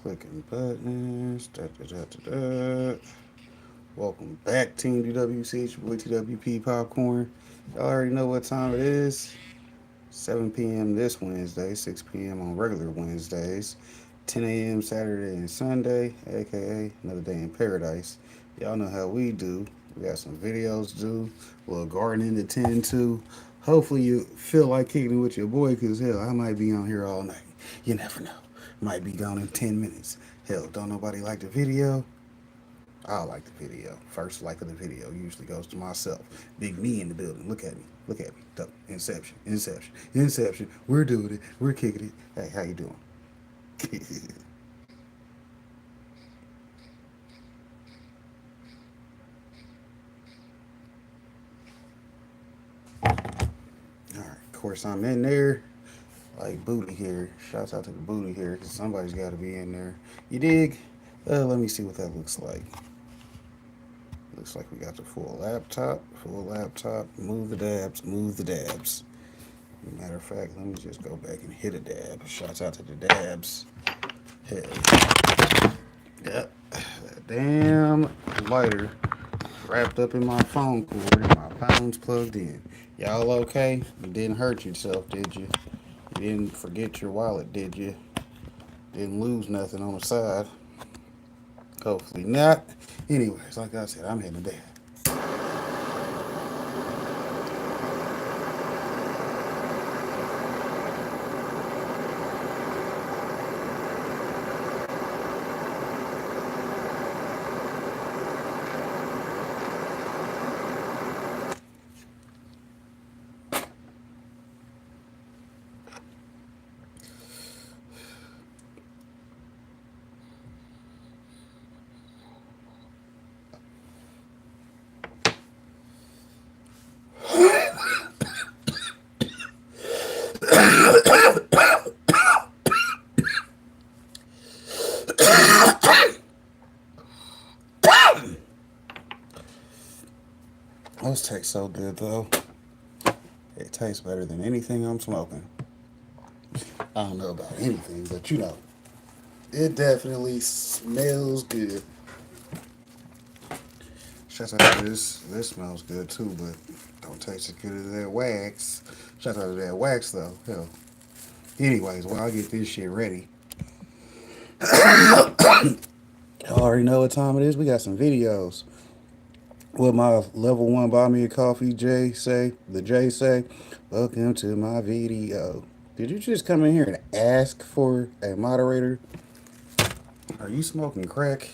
Clicking buttons. Welcome back, Team DWC. It's your boy TWP Popcorn. Y'all already know what time it is. 7 p.m. this Wednesday, 6 p.m. on regular Wednesdays, 10 a.m. Saturday and Sunday, aka another day in paradise. Y'all know how we do. We got some videos to do, a little gardening to tend to. Hopefully, you feel like kicking it with your boy, because hell, I might be on here all night. You never know. Might be gone in 10 minutes. Hell, don't nobody like the video? I like the video. First like of the video usually goes to myself. Big me in the building. Look at me. Look at me. Inception. Inception. Inception. We're doing it. We're kicking it. Hey, how you doing? Alright, of course I'm in there. Like booty here. Shouts out to the booty here, because somebody's got to be in there. You dig? Let me see what that looks like. Looks like we got the full laptop. Full laptop. Move the dabs. Move the dabs. Matter of fact, let me just go back and hit a dab. Shouts out to the dabs. Hell yeah. Yep. That damn lighter wrapped up in my phone cord and my pounds plugged in. Y'all okay? You didn't hurt yourself, did you? You didn't forget your wallet, did you? Didn't lose nothing on the side. Hopefully not. Anyways, like I said, I'm hitting the dab. Those taste so good though. It tastes better than anything I'm smoking. I don't know about anything, but you know, it definitely smells good. Shout out to this. This smells good too, but don't taste as good as that wax. Shout out to that wax though. Hell. Anyways, while I get this shit ready, I already know what time it is. We got some videos. What my level one buy me a coffee J say? The J say, welcome to my video. Did you just come in here and ask for a moderator? Are you smoking crack?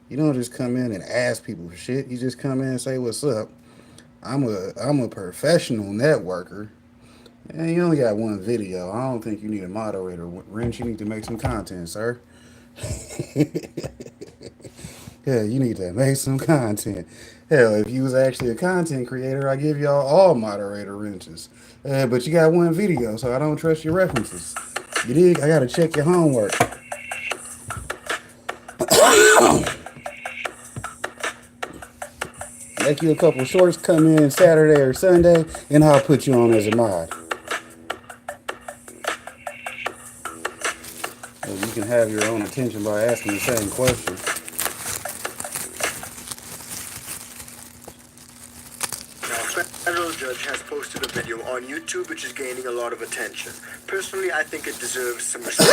You don't just come in and ask people for shit. You just come in and say what's up. I'm a professional networker. And you only got one video. I don't think you need a moderator. Wrench, you need to make some content, sir. Yeah, you need to make some content. Hell, if you was actually a content creator, I give y'all all moderator wrenches. But you got one video, so I don't trust your references. You dig? I gotta check your homework. Make you a couple shorts, come in Saturday or Sunday, and I'll put you on as a mod. Well, you can have your own attention by asking the same question. Federal judge has posted a video on YouTube which is gaining a lot of attention. Personally, I think it deserves some respect.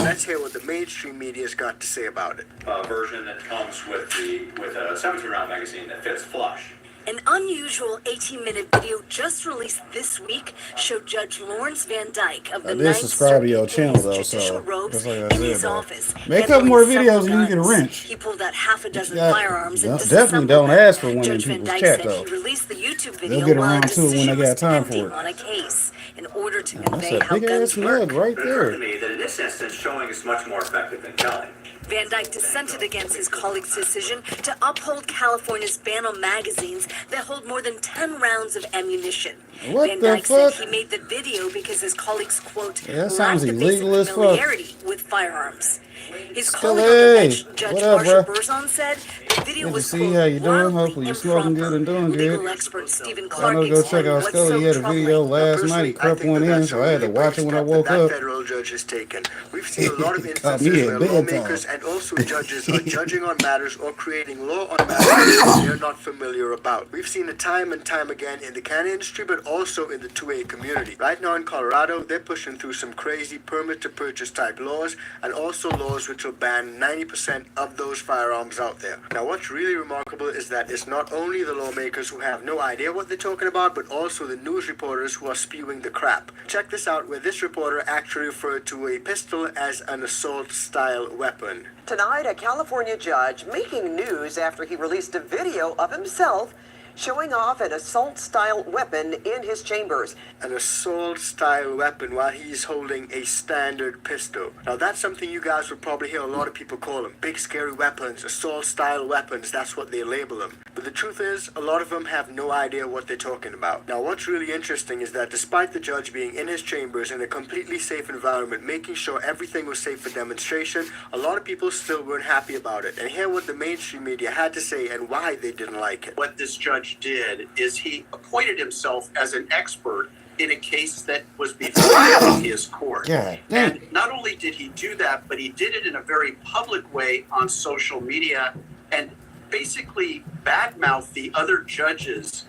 Let's hear what the mainstream media's got to say about it. Version that comes with a 17-round magazine that fits flush. An unusual 18-minute video just released this week showed Judge Lawrence Van Dyke of the This Ninth is subscribe to Circuit your channel, in his though, judicial so robes that's like I in his said, office. make a couple more handling videos several and you get a guns. wrench. He pulled out half a dozen firearms and Definitely don't ask for one in Judge Van people's Dyke chat, said though. he released the YouTube They'll video get while a around to it when decision they got was time for pending it. on a case in order to That's convey a how big ass guns mug work. right It occurred there. to me that in this instance, showing is much more effective than telling. Van Dyke dissented against his colleague's decision to uphold California's ban on magazines that hold more than 10 rounds of ammunition. What Van the Dyke fuck? said he made the video because his colleagues, quote, Yeah, that sounds lacked a basic illegal as fuck. familiarity with firearms. His colleague on the bench, Scully, Judge what up, Marshall bro? Burzon, said the video Good to was, see quote, you. How you doing? wildly Hopefully you're smoking good improper. and doing Legal good. expert Stephen I know Clark to go check explained out what's Scully. He so had a video troubling. Now, last personally, night. I Crep think went that in, that's a so I had really to watch brave it when I step that woke that up. federal judge has taken. We've seen a lot of Caught me instances at where bedtime. lawmakers and also judges are judging on matters or creating law on matters they're not familiar about. We've seen it time and time again in the can industry, but also in the 2A community. Right now in Colorado, they're pushing through some crazy permit-to-purchase type laws, and also laws which will ban 90% of those firearms out there. Now, what's really remarkable is that it's not only the lawmakers who have no idea what they're talking about, but also the news reporters who are spewing the crap. Check this out, where this reporter actually referred to a pistol as an assault-style weapon. Tonight, a California judge making news after he released a video of himself showing off an assault-style weapon in his chambers. An assault-style weapon while he's holding a standard pistol. Now that's something you guys would probably hear a lot of people call them. Big scary weapons, assault-style weapons, that's what they label them. But the truth is, a lot of them have no idea what they're talking about. Now what's really interesting is that despite the judge being in his chambers in a completely safe environment, making sure everything was safe for demonstration, a lot of people still weren't happy about it. And hear what the mainstream media had to say and why they didn't like it. What this judge did is he appointed himself as an expert in a case that was before his court. God damn. And not only did he do that, but he did it in a very public way on social media and basically badmouthed the other judges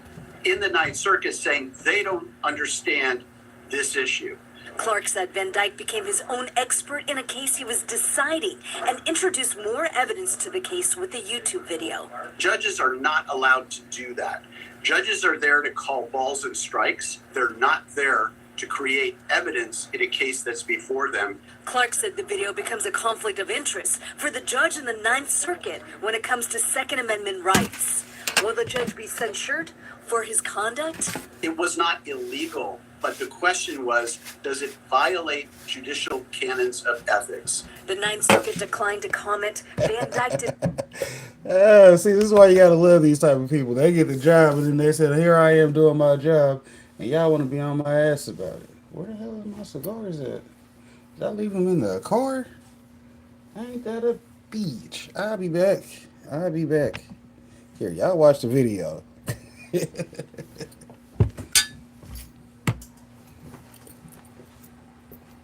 in the Ninth Circuit, saying they don't understand this issue. Clark said Van Dyke became his own expert in a case he was deciding and introduced more evidence to the case with the YouTube video. Judges are not allowed to do that. Judges are there to call balls and strikes. They're not there to create evidence in a case that's before them. Clark said the video becomes a conflict of interest for the judge in the Ninth Circuit when it comes to Second Amendment rights. Will the judge be censured for his conduct? It was not illegal, but the question was, does it violate judicial canons of ethics? The Ninth Circuit declined to comment. Van Dyke did. See, this is why you gotta love these type of people. They get the job, and then they said, "Here I am doing my job," and y'all want to be on my ass about it. Where the hell is my cigars at? Did I leave them in the car? Ain't that a beach? I'll be back. I'll be back. Here, y'all watch the video.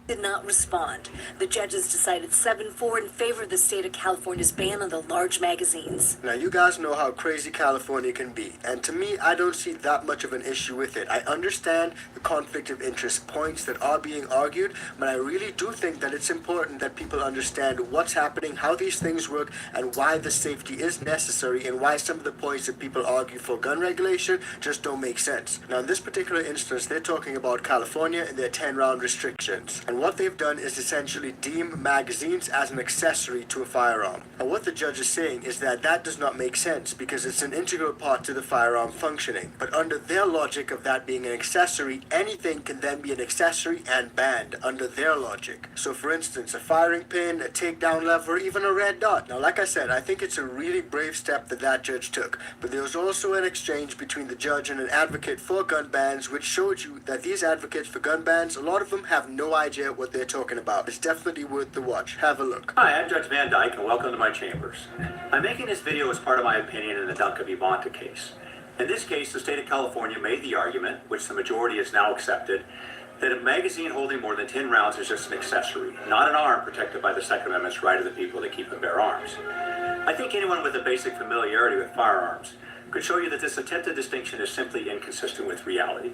Did not respond. The judges decided 7-4 in favor of the state of California's ban on the large magazines. Now, you guys know how crazy California can be, and to me, I don't see that much of an issue with it. I understand the conflict of interest points that are being argued, but I really do think that it's important that people understand what's happening, how these things work, and why the safety is necessary, and why some of the points that people argue for gun regulation just don't make sense. Now, in this particular instance, they're talking about California and their 10-round restrictions. And what they've done is essentially deem magazines as an accessory to a firearm. And what the judge is saying is that that does not make sense because it's an integral part to the firearm functioning. But under their logic of that being an accessory, anything can then be an accessory and banned under their logic. So for instance, a firing pin, a takedown lever, even a red dot. Now, like I said, I think it's a really brave step that that judge took. But there was also an exchange between the judge and an advocate for gun bans, which showed you that these advocates for gun bans, a lot of them have no idea what they're talking about. It's definitely worth the watch. Have a look. Hi, I'm Judge Van Dyke, and welcome to my chambers. I'm making this video as part of my opinion in the Duncan v. Bonta case. In this case, the state of California made the argument, which the majority has now accepted, that a magazine holding more than 10 rounds is just an accessory, not an arm protected by the Second Amendment's right of the people to keep and bear arms. I think anyone with a basic familiarity with firearms could show you that this attempted distinction is simply inconsistent with reality.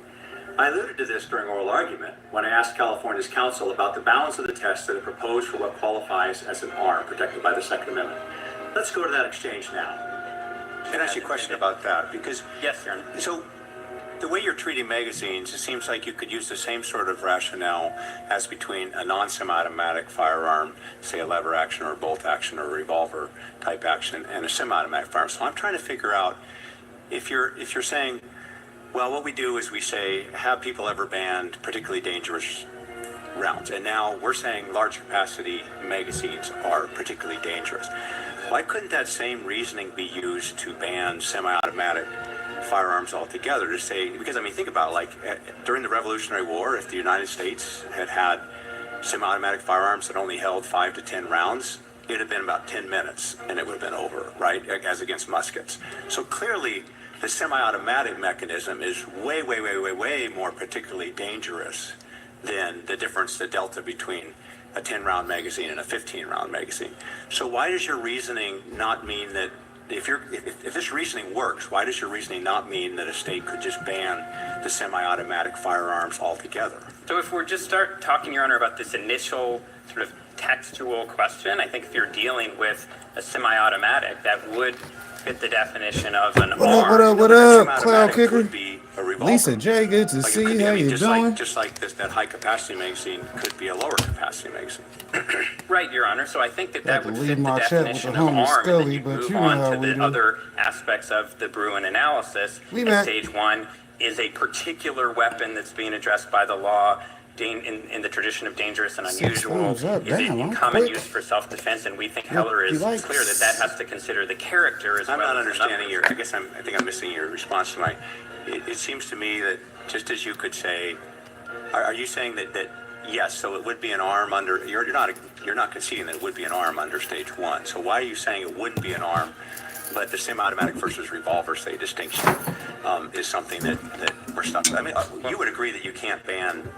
I alluded to this during oral argument when I asked California's counsel about the balance of the tests that are proposed for what qualifies as an arm protected by the Second Amendment. Let's go to that exchange now. Can I ask you a question about that? Because Yes, Aaron. so the way you're treating magazines, it seems like you could use the same sort of rationale as between a non-semi-automatic firearm, say a lever action or a bolt action or a revolver type action, and a semi-automatic firearm. So I'm trying to figure out if you're saying, well, what we do is we say, have people ever banned particularly dangerous rounds? And now we're saying large capacity magazines are particularly dangerous. Why couldn't that same reasoning be used to ban semi-automatic firearms altogether? To say, because I mean, think about it, like during the Revolutionary War, if the United States had had semi-automatic firearms that only held 5 to 10 rounds, it'd have been about 10 minutes and it would have been over, right? As against muskets. So clearly, the semi-automatic mechanism is way, way, way, way, way more particularly dangerous than the difference, the delta between a 10-round magazine and a 15-round magazine. So why does your reasoning not mean that, if this reasoning works, why does your reasoning not mean that a state could just ban the semi-automatic firearms altogether? So if we're just start talking, Your Honor, about this initial sort of textual question, I think if you're dealing with a semi-automatic, that would fit the definition of an arm. What up, Cloud Kicker? Could be a revolver. Lisa J, good to Like, it see could you. be, How you just doing? Just like this, that high capacity magazine could be a lower capacity magazine. Right, Your Honor. So I think that Had that to would leave fit the my chat with the definition of homie arm, and then Scully, you but move you know on how to we the do. other aspects of the Bruin analysis. We And met. stage one is a particular weapon that's being addressed by the law. In the tradition of dangerous and 6 unusual, thumbs up. is it Damn, in I'm common quick. use for self-defense, and we think Heller you is like- clear that that has to consider the character as I'm well not as the understanding number. I think I'm missing your response to my, it seems to me that just as you could say, are you saying that yes, so it would be an arm under, you're not conceding that it would be an arm under stage one. So why are you saying it wouldn't be an arm, but the semi-automatic versus revolver, say, distinction is something that we're stuck with? I mean, you would agree that you can't ban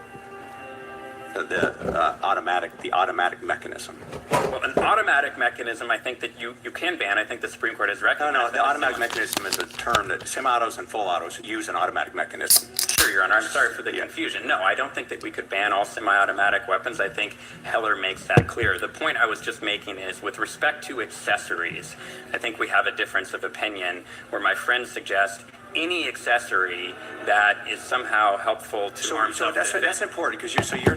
the automatic mechanism. Well, an automatic mechanism, I think that you can ban. I think the Supreme Court has recognized. No, the that. automatic mechanism is a term that semi-autos and full autos use an automatic mechanism. Sure, Your Honor. I'm sorry for the confusion. No, I don't think that we could ban all semi-automatic weapons. I think Heller makes that clear. The point I was just making is, with respect to accessories, I think we have a difference of opinion where my friends suggest any accessory that is somehow helpful to armed So that's self-defense. important, because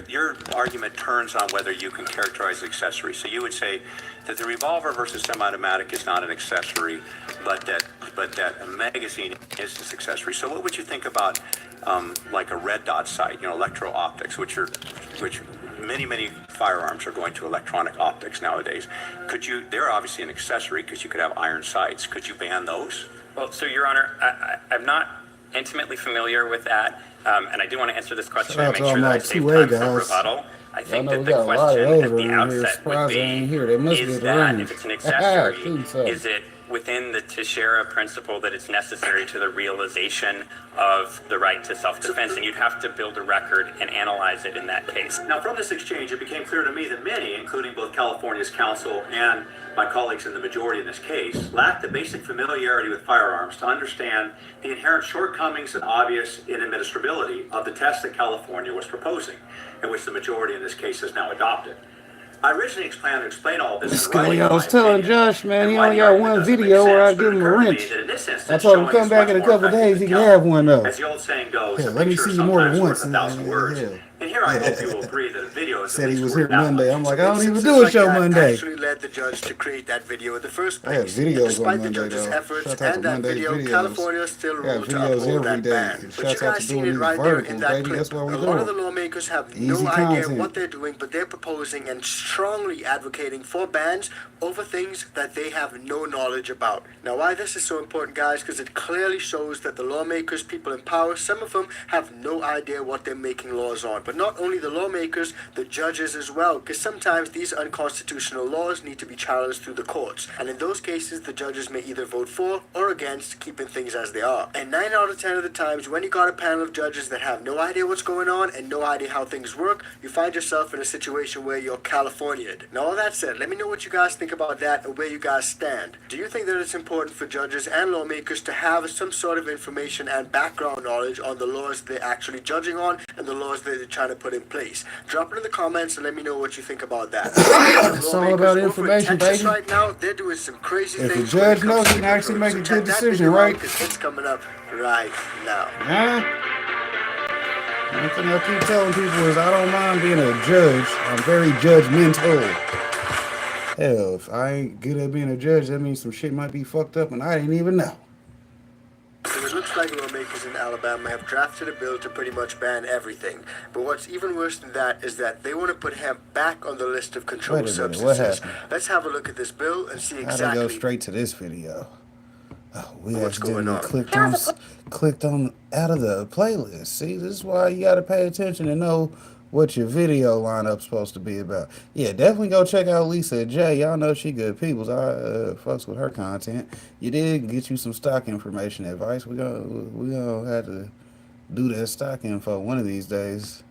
your argument turns on whether you can characterize accessory. So you would say that the revolver versus semi-automatic is not an accessory, but that a magazine is this accessory. So what would you think about like a red dot sight, electro-optics, which many firearms are going to electronic optics nowadays. They're obviously an accessory because you could have iron sights. Could you ban those? Well, so Your Honor, I'm not intimately familiar with that, and I do want to answer this question Shout and out make to sure all that I my save 2A time for guys. rebuttal. I think know that we the got a lot of question those at the around here. outset would Surprised they be, ain't here. They must be is at the that range. if it's an accessory, Shooting something. is it within the Teixeira principle that it's necessary to the realization of the right to self-defense, and you'd have to build a record and analyze it in that case. Now, from this exchange, it became clear to me that many, including both California's counsel and my colleagues in the majority in this case, lacked the basic familiarity with firearms to understand the inherent shortcomings and obvious inadmissibility of the test that California was proposing, and which the majority in this case has now adopted. I originally planned to explain all this in Scully, writing, I was in my telling opinion, Josh, man, and he why only the got argument one doesn't make video where I sense, but give it him a occurred to me wrench. that in this I instance, told him showing come is back much in a more couple effective days, he than can telling. have one though. As the old saying goes, Yeah, a let me picture see is you more than sometimes once. worth 1,000 words. Yeah. And here I hope you will agree that a video is Said he at least was worth here that Monday. much. I'm like, I don't even Instances do a like show that Monday. actually led the judge to create that video in the first I have place. videos on Despite the Monday, judge's though. efforts Shout out and to that Monday's video, videos. California still Got ruled to videos uphold every that day. ban. And But you shouts out guys to seen doing it these right there in verticals, that baby. clip. That's what we A lot of the doing. lawmakers have Easy no idea content. what they're doing, but they're proposing and strongly advocating for bans over things that they have no knowledge about. Now, why this is so important, guys, because it clearly shows that the lawmakers, people in power, some of them have no idea what they're making laws on. But not only the lawmakers, the judges as well, because sometimes these unconstitutional laws need to be challenged through the courts. And in those cases, the judges may either vote for or against keeping things as they are. And 9 out of 10 of the times, when you got a panel of judges that have no idea what's going on and no idea how things work, you find yourself in a situation where you're California'd. Now, all that said, let me know what you guys think about that and where you guys stand. Do you think that it's important for judges and lawmakers to have some sort of information and background knowledge on the laws they're actually judging on and the laws that they're trying to put in place? Drop it in the comments and let me know what you think about that. It's all about information, Texas baby. Right now, they're doing some crazy If the things. judge when it comes knows, he to can actually immigration. make a So good check that decision, video out, right? 'cause it's coming up right now. Huh? One thing I keep telling people is I don't mind being a judge. I'm very judgmental. Hell, if I ain't good at being a judge, that means some shit might be fucked up and I didn't even know. So it looks like lawmakers in Alabama have drafted a bill to pretty much ban everything. But what's even worse than that is that they want to put hemp back on the list of controlled Wait a minute, what substances. happened? Let's have a look at this bill and see How'd exactly they go straight to this video? Oh, we what's going accidentally on. clicked on out of the playlist. See, this is why you gotta pay attention and know what your video lineup supposed to be about. Yeah, definitely go check out Lisa J. Y'all know she good peoples. I fucks with her content. You did get you some stock information advice. We gonna have to do that stock info one of these days.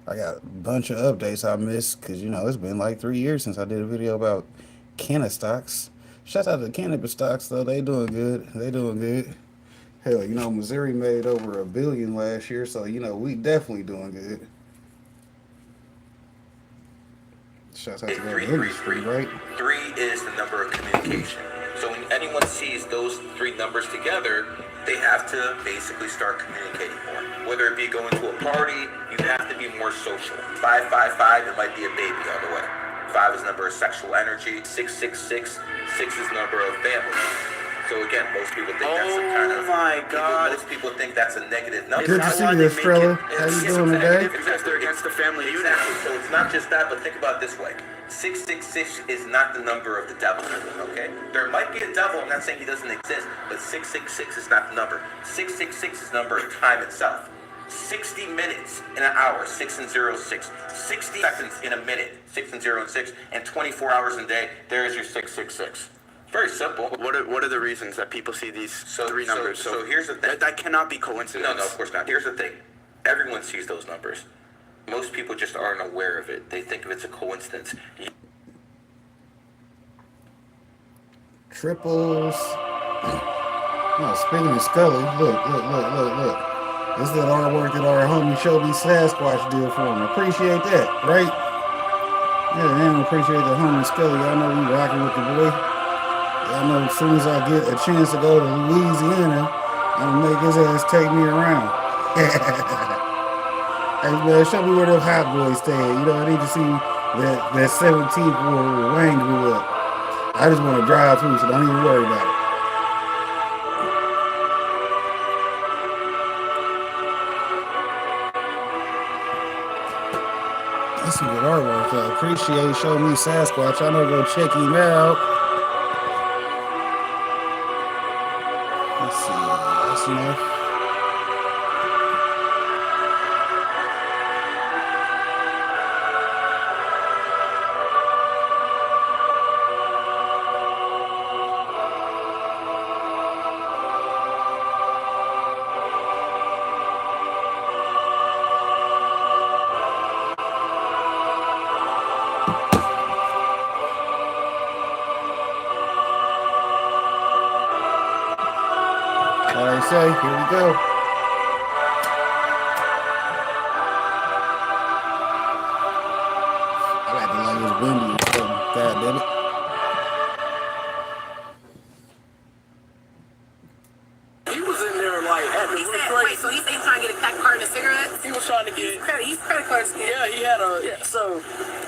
I got a bunch of updates I missed because it's been like 3 years since I did a video about cannabis stocks. Shout out to cannabis stocks though, they doing good. They doing good. Hell, Missouri made over $1 billion last year, so we definitely doing good. Shouts out to the industry, right? Three is the number of communication. So when anyone sees those three numbers together, they have to basically start communicating more. Whether it be going to a party, you have to be more social. 555, it might be a baby on the way. 5 is the number of sexual energy. 666, 6 is the number of family. So again, most people think that's some kind of. Oh my God! Most people think that's a negative number. Good to see you, Estrella. How you doing today? Because they're against the family unit. Exactly. So it's not just that, but think about it this way: 666 is not the number of the devil. Okay, there might be a devil. I'm not saying he doesn't exist, but 666 is not the number. 666 is the number of time itself. 60 minutes in an hour, 6 and 0, 6. 60 seconds in a minute, 6 and 0 and 6, and 24 hours in a day. There's your 666. Very simple. What are the reasons that people see these three numbers? So here's the thing. That cannot be coincidence. No, of course not. Here's the thing. Everyone sees those numbers. Most people just aren't aware of it. They think of it's a coincidence. Triples. Oh, speaking of Scully, look. This is that artwork that our homie Shelby Sasquatch did for him. Appreciate that, right? Yeah, man, appreciate the homie Scully. I know we rocking with the boy. I know as soon as I get a chance to go to Louisiana, I'm gonna make his ass take me around. Hey man, show me where those hot boys stay. I need to see that 17th where Wayne grew up. I just want to drive through, so don't even worry about it. That's some good artwork. I appreciate showing me Sasquatch. I know go check him out. Let's see. That's enough. Here we go. I like the language windy and stuff. God damn it. He was in there like at the Wait, so he's saying trying to get a carton of cigarettes? he was trying to get. He's credit card scam. Yeah, he had a. Yeah, so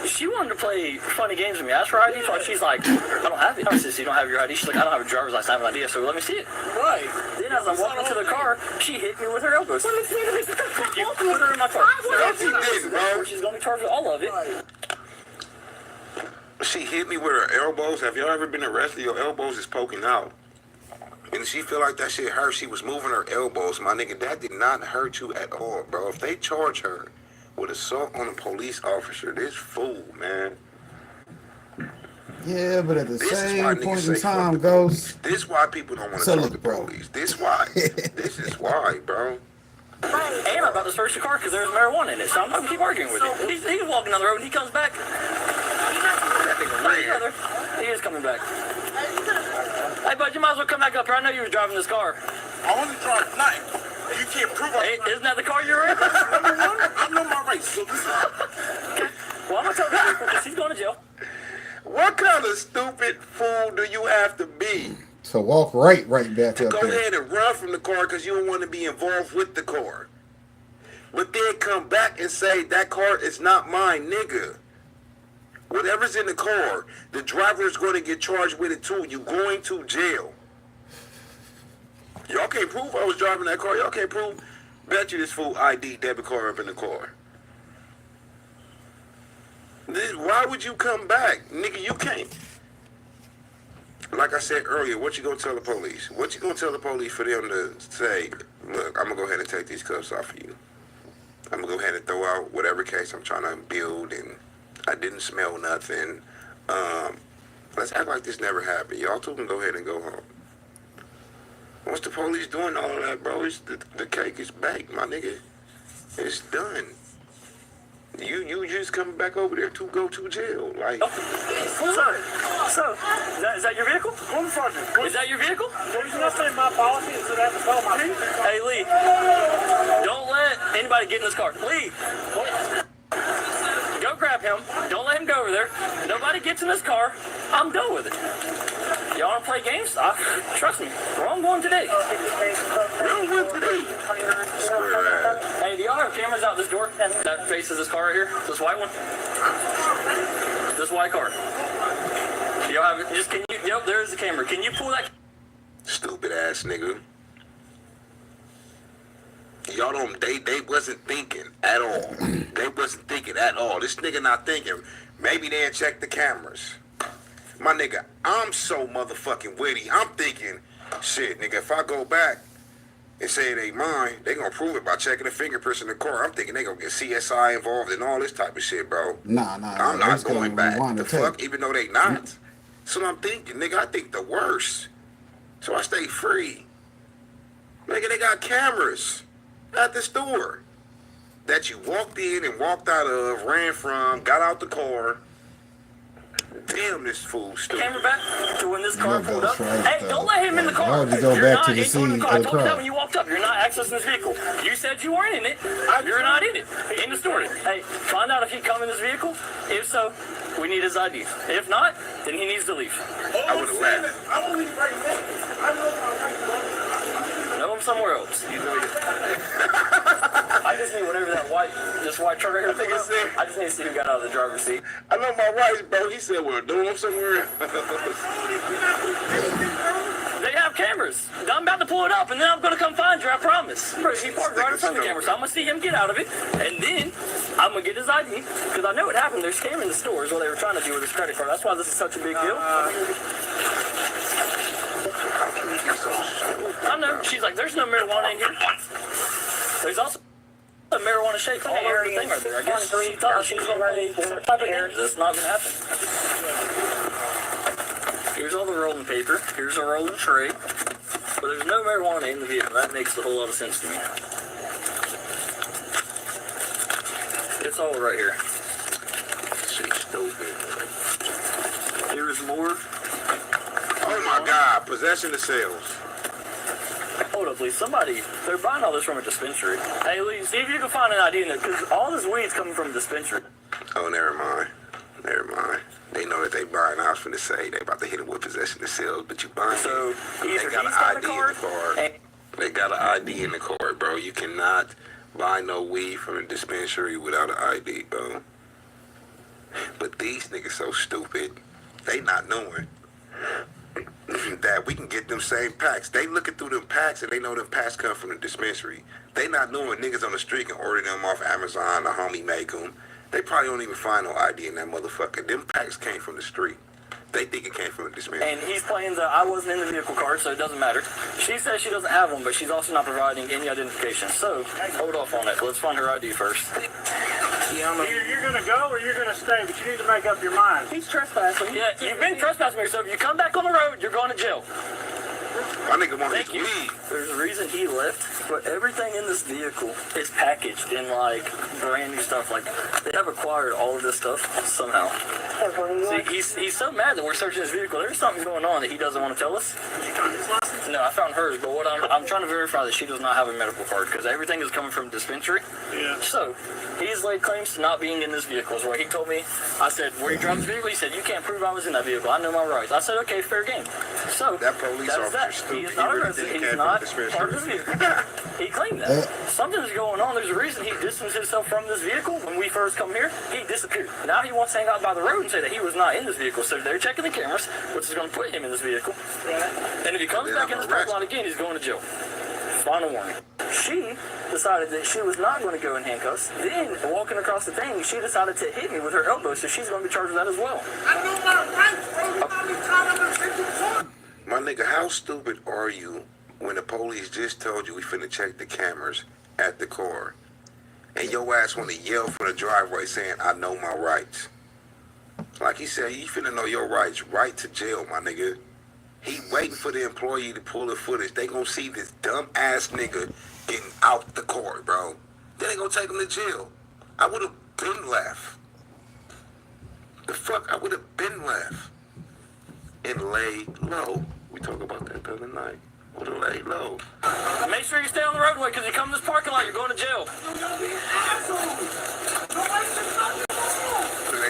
she wanted to play funny games with me. I asked for her ID, so she's like, I don't have it. I said, you don't have your ID? She's like, I don't have a driver's license, I have an idea, so let me see it. Right. Then as I'm walking to the car, she hit me with her elbows. Put her in my car. She's going to be charged with all of it. Right. She hit me with her elbows. Have y'all ever been arrested? Your elbows is poking out. And she feel like that shit hurt. She was moving her elbows, my nigga. That did not hurt you at all, bro. If they charge her with assault on a police officer, this fool, man. Yeah, but at the This same why point niggas in say time, fuck the Ghost. This is why people don't want to So talk look, to bro. police. This why. This is why, bro. And I'm about to search the car because there's marijuana in it, so I'm going to keep arguing with him. He's walking down the road and he comes back. He is coming back. Hey, bud, you might as well come back up here. I know you were driving this car. I want to drive tonight. You can't prove Hey, isn't that the car you're in? I know my rights. So this Okay. Well, I'm going to tell the people because he's going to jail. What kind of stupid fool do you have to be So walk right back to up go there. ahead and run from the car because you don't want to be involved with the car? But then come back and say, that car is not mine, nigga. Whatever's in the car, the driver is going to get charged with it too. You're going to jail. Y'all can't prove I was driving that car. Y'all can't prove. Bet you this fool ID debit card up in the car. Why would you come back? Nigga, you can't. Like I said earlier, what you gonna tell the police? What you gonna tell the police for them to say, look, I'm gonna go ahead and take these cuffs off of you. I'm gonna go ahead and throw out whatever case I'm trying to build, and I didn't smell nothing. Let's act like this never happened. Y'all two can go ahead and go home. Once the police doing all of that, bro, the cake is baked, my nigga. It's done. You just coming back over there to go to jail, like. So, is that your vehicle? Is that your vehicle? There's nothing in my policy that I have to tell my people. Hey, Lee, don't let anybody get in this car. Lee, go grab him. Don't let him go over there. Nobody gets in this car. I'm done with it. Y'all want to play games? Trust me, wrong one today. Wrong one today. Hey, do y'all have cameras out this door that faces this car right here? This white one? This white car. Do y'all have it? Just can you? Yep, there's the camera. Can you pull that? Stupid ass nigga. Y'all don't. They wasn't thinking at all. They wasn't thinking at all. This nigga not thinking. Maybe they ain't check the cameras. My nigga, I'm so motherfucking witty. I'm thinking, shit, nigga, if I go back and say it ain't mine, they gonna prove it by checking the fingerprints in the car. I'm thinking they gonna get CSI involved in all this type of shit, bro. Nah. I'm not going back. The fuck, tape. even though they not. So I'm thinking, nigga, I think the worst. So I stay free. Nigga, they got cameras at the store that you walked in and walked out of, ran from, got out the car. Damn, this fool stupid. Camera back to when this car pulled up. Right, Hey, don't let him in the car. Why would you go You're back not to the in scene car. of I the told you that crime? when you walked up. You're not accessing this vehicle. You said you weren't in it. You're not in it. In the story. Hey, find out if he come in this vehicle. If so, we need his ID. If not, then he needs to leave. I would have left. I won't leave right now. I know my right. No, I'm somewhere else. I just need whatever this white truck right here. I just need to see who got out of the driver's seat. I know my rights, bro. He said, well, do them somewhere. They have cameras. I'm about to pull it up, and then I'm going to come find you, I promise. He parked right in front of the camera, so I'm going to see him get out of it, and then I'm going to get his ID, because I know what happened. They're scamming the stores what they were trying to do with his credit card. That's why this is such a big deal. I know. She's like, there's no marijuana in here. There's also a marijuana shake all over the thing right there. I guess she thought she was going to play. That's not going to happen. Here's all the rolling paper. Here's a rolling tray. But there's no marijuana in the vehicle. That makes a whole lot of sense to me. It's all right here. She's stupid. Here's more. Oh my God, possession of sales. Hold up, please. Somebody, they're buying all this from a dispensary. Hey, Lee, see if you can find an ID in there, because all this weed's coming from a dispensary. Oh, never mind. Never mind. They know that they buying. I was finna say they about to hit it with possession of sales, but you buying. So they either got he's an got a ID card, in the car. They got an ID in the car, bro. You cannot buy no weed from a dispensary without an ID, bro. But these niggas so stupid. They not knowing that we can get them same packs. They looking through them packs and they know them packs come from the dispensary. They not knowing niggas on the street can order them off Amazon. The homie make them. They probably don't even find no ID in that motherfucker. Them packs came from the street. They think it came from the dispensary. And he's playing the I wasn't in the vehicle card, so it doesn't matter. She says she doesn't have one, but she's also not providing any identification. So hold off on it. Let's find her ID first. Either you're going to go or you're going to stay, but you need to make up your mind. He's trespassing. Yeah, you've been trespassing me, so if you come back on the road, you're going to jail. My nigga want his Thank you. weed. There's a reason he left, but everything in this vehicle is packaged in like brand new stuff. Like they have acquired all of this stuff somehow. See, he's so mad that we're searching his vehicle. There's something going on that he doesn't want to tell us. No, I found hers, but what I'm trying to verify that she does not have a medical card because everything is coming from a dispensary. Yeah. So he's laid claims to not being in this vehicle. Is what he told me. I said, "Where you drive this vehicle?" He said, "You can't prove I was in that vehicle. I know my rights." I said, "Okay, fair game." So That police that's officer that. stupid. He is He not a really resident. think it He's came from not the dispensary. part of the vehicle. He claimed that. Something's going on. There's a reason he distanced himself from this vehicle when we first come here. He disappeared. Now he wants to hang out by the road and say that he was not in this vehicle. So they're checking the cameras, which is going to put him in this vehicle. And if he comes back in this parking lot again, he's going to jail. Final warning. She decided that she was not going to go in handcuffs. Then, walking across the thing, she decided to hit me with her elbow, so she's going to be charged with that as well. I know my rights, bro. My nigga, how stupid are you when the police just told you we finna check the cameras at the car and your ass want to yell from the driveway saying, I know my rights. Like he said, you finna know your rights. Right to jail, my nigga. He waiting for the employee to pull the footage. They gonna see this dumb ass nigga getting out the court, bro. Then they gonna take him to jail. I would have been left. The fuck, I would have been left. And lay low. We talked about that the other night. Would have laid low. Make sure you stay on the roadway, because you come in this parking lot, you're going to jail.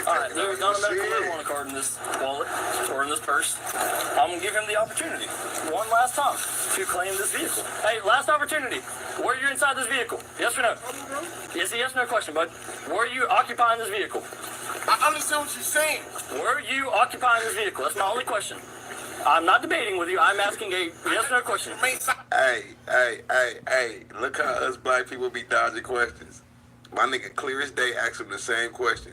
Alright, there's not a medical marijuana card in this wallet or in this purse. I'm going to give him the opportunity, one last time, to claim this vehicle. Hey, last opportunity. Were you inside this vehicle? Yes or no? It's a yes or no question, bud. Were you occupying this vehicle? I understand what you're saying. Were you occupying this vehicle? That's my only question. I'm not debating with you. I'm asking a yes or no question. Hey, look how us black people be dodging questions. My nigga clear as day asks him the same question,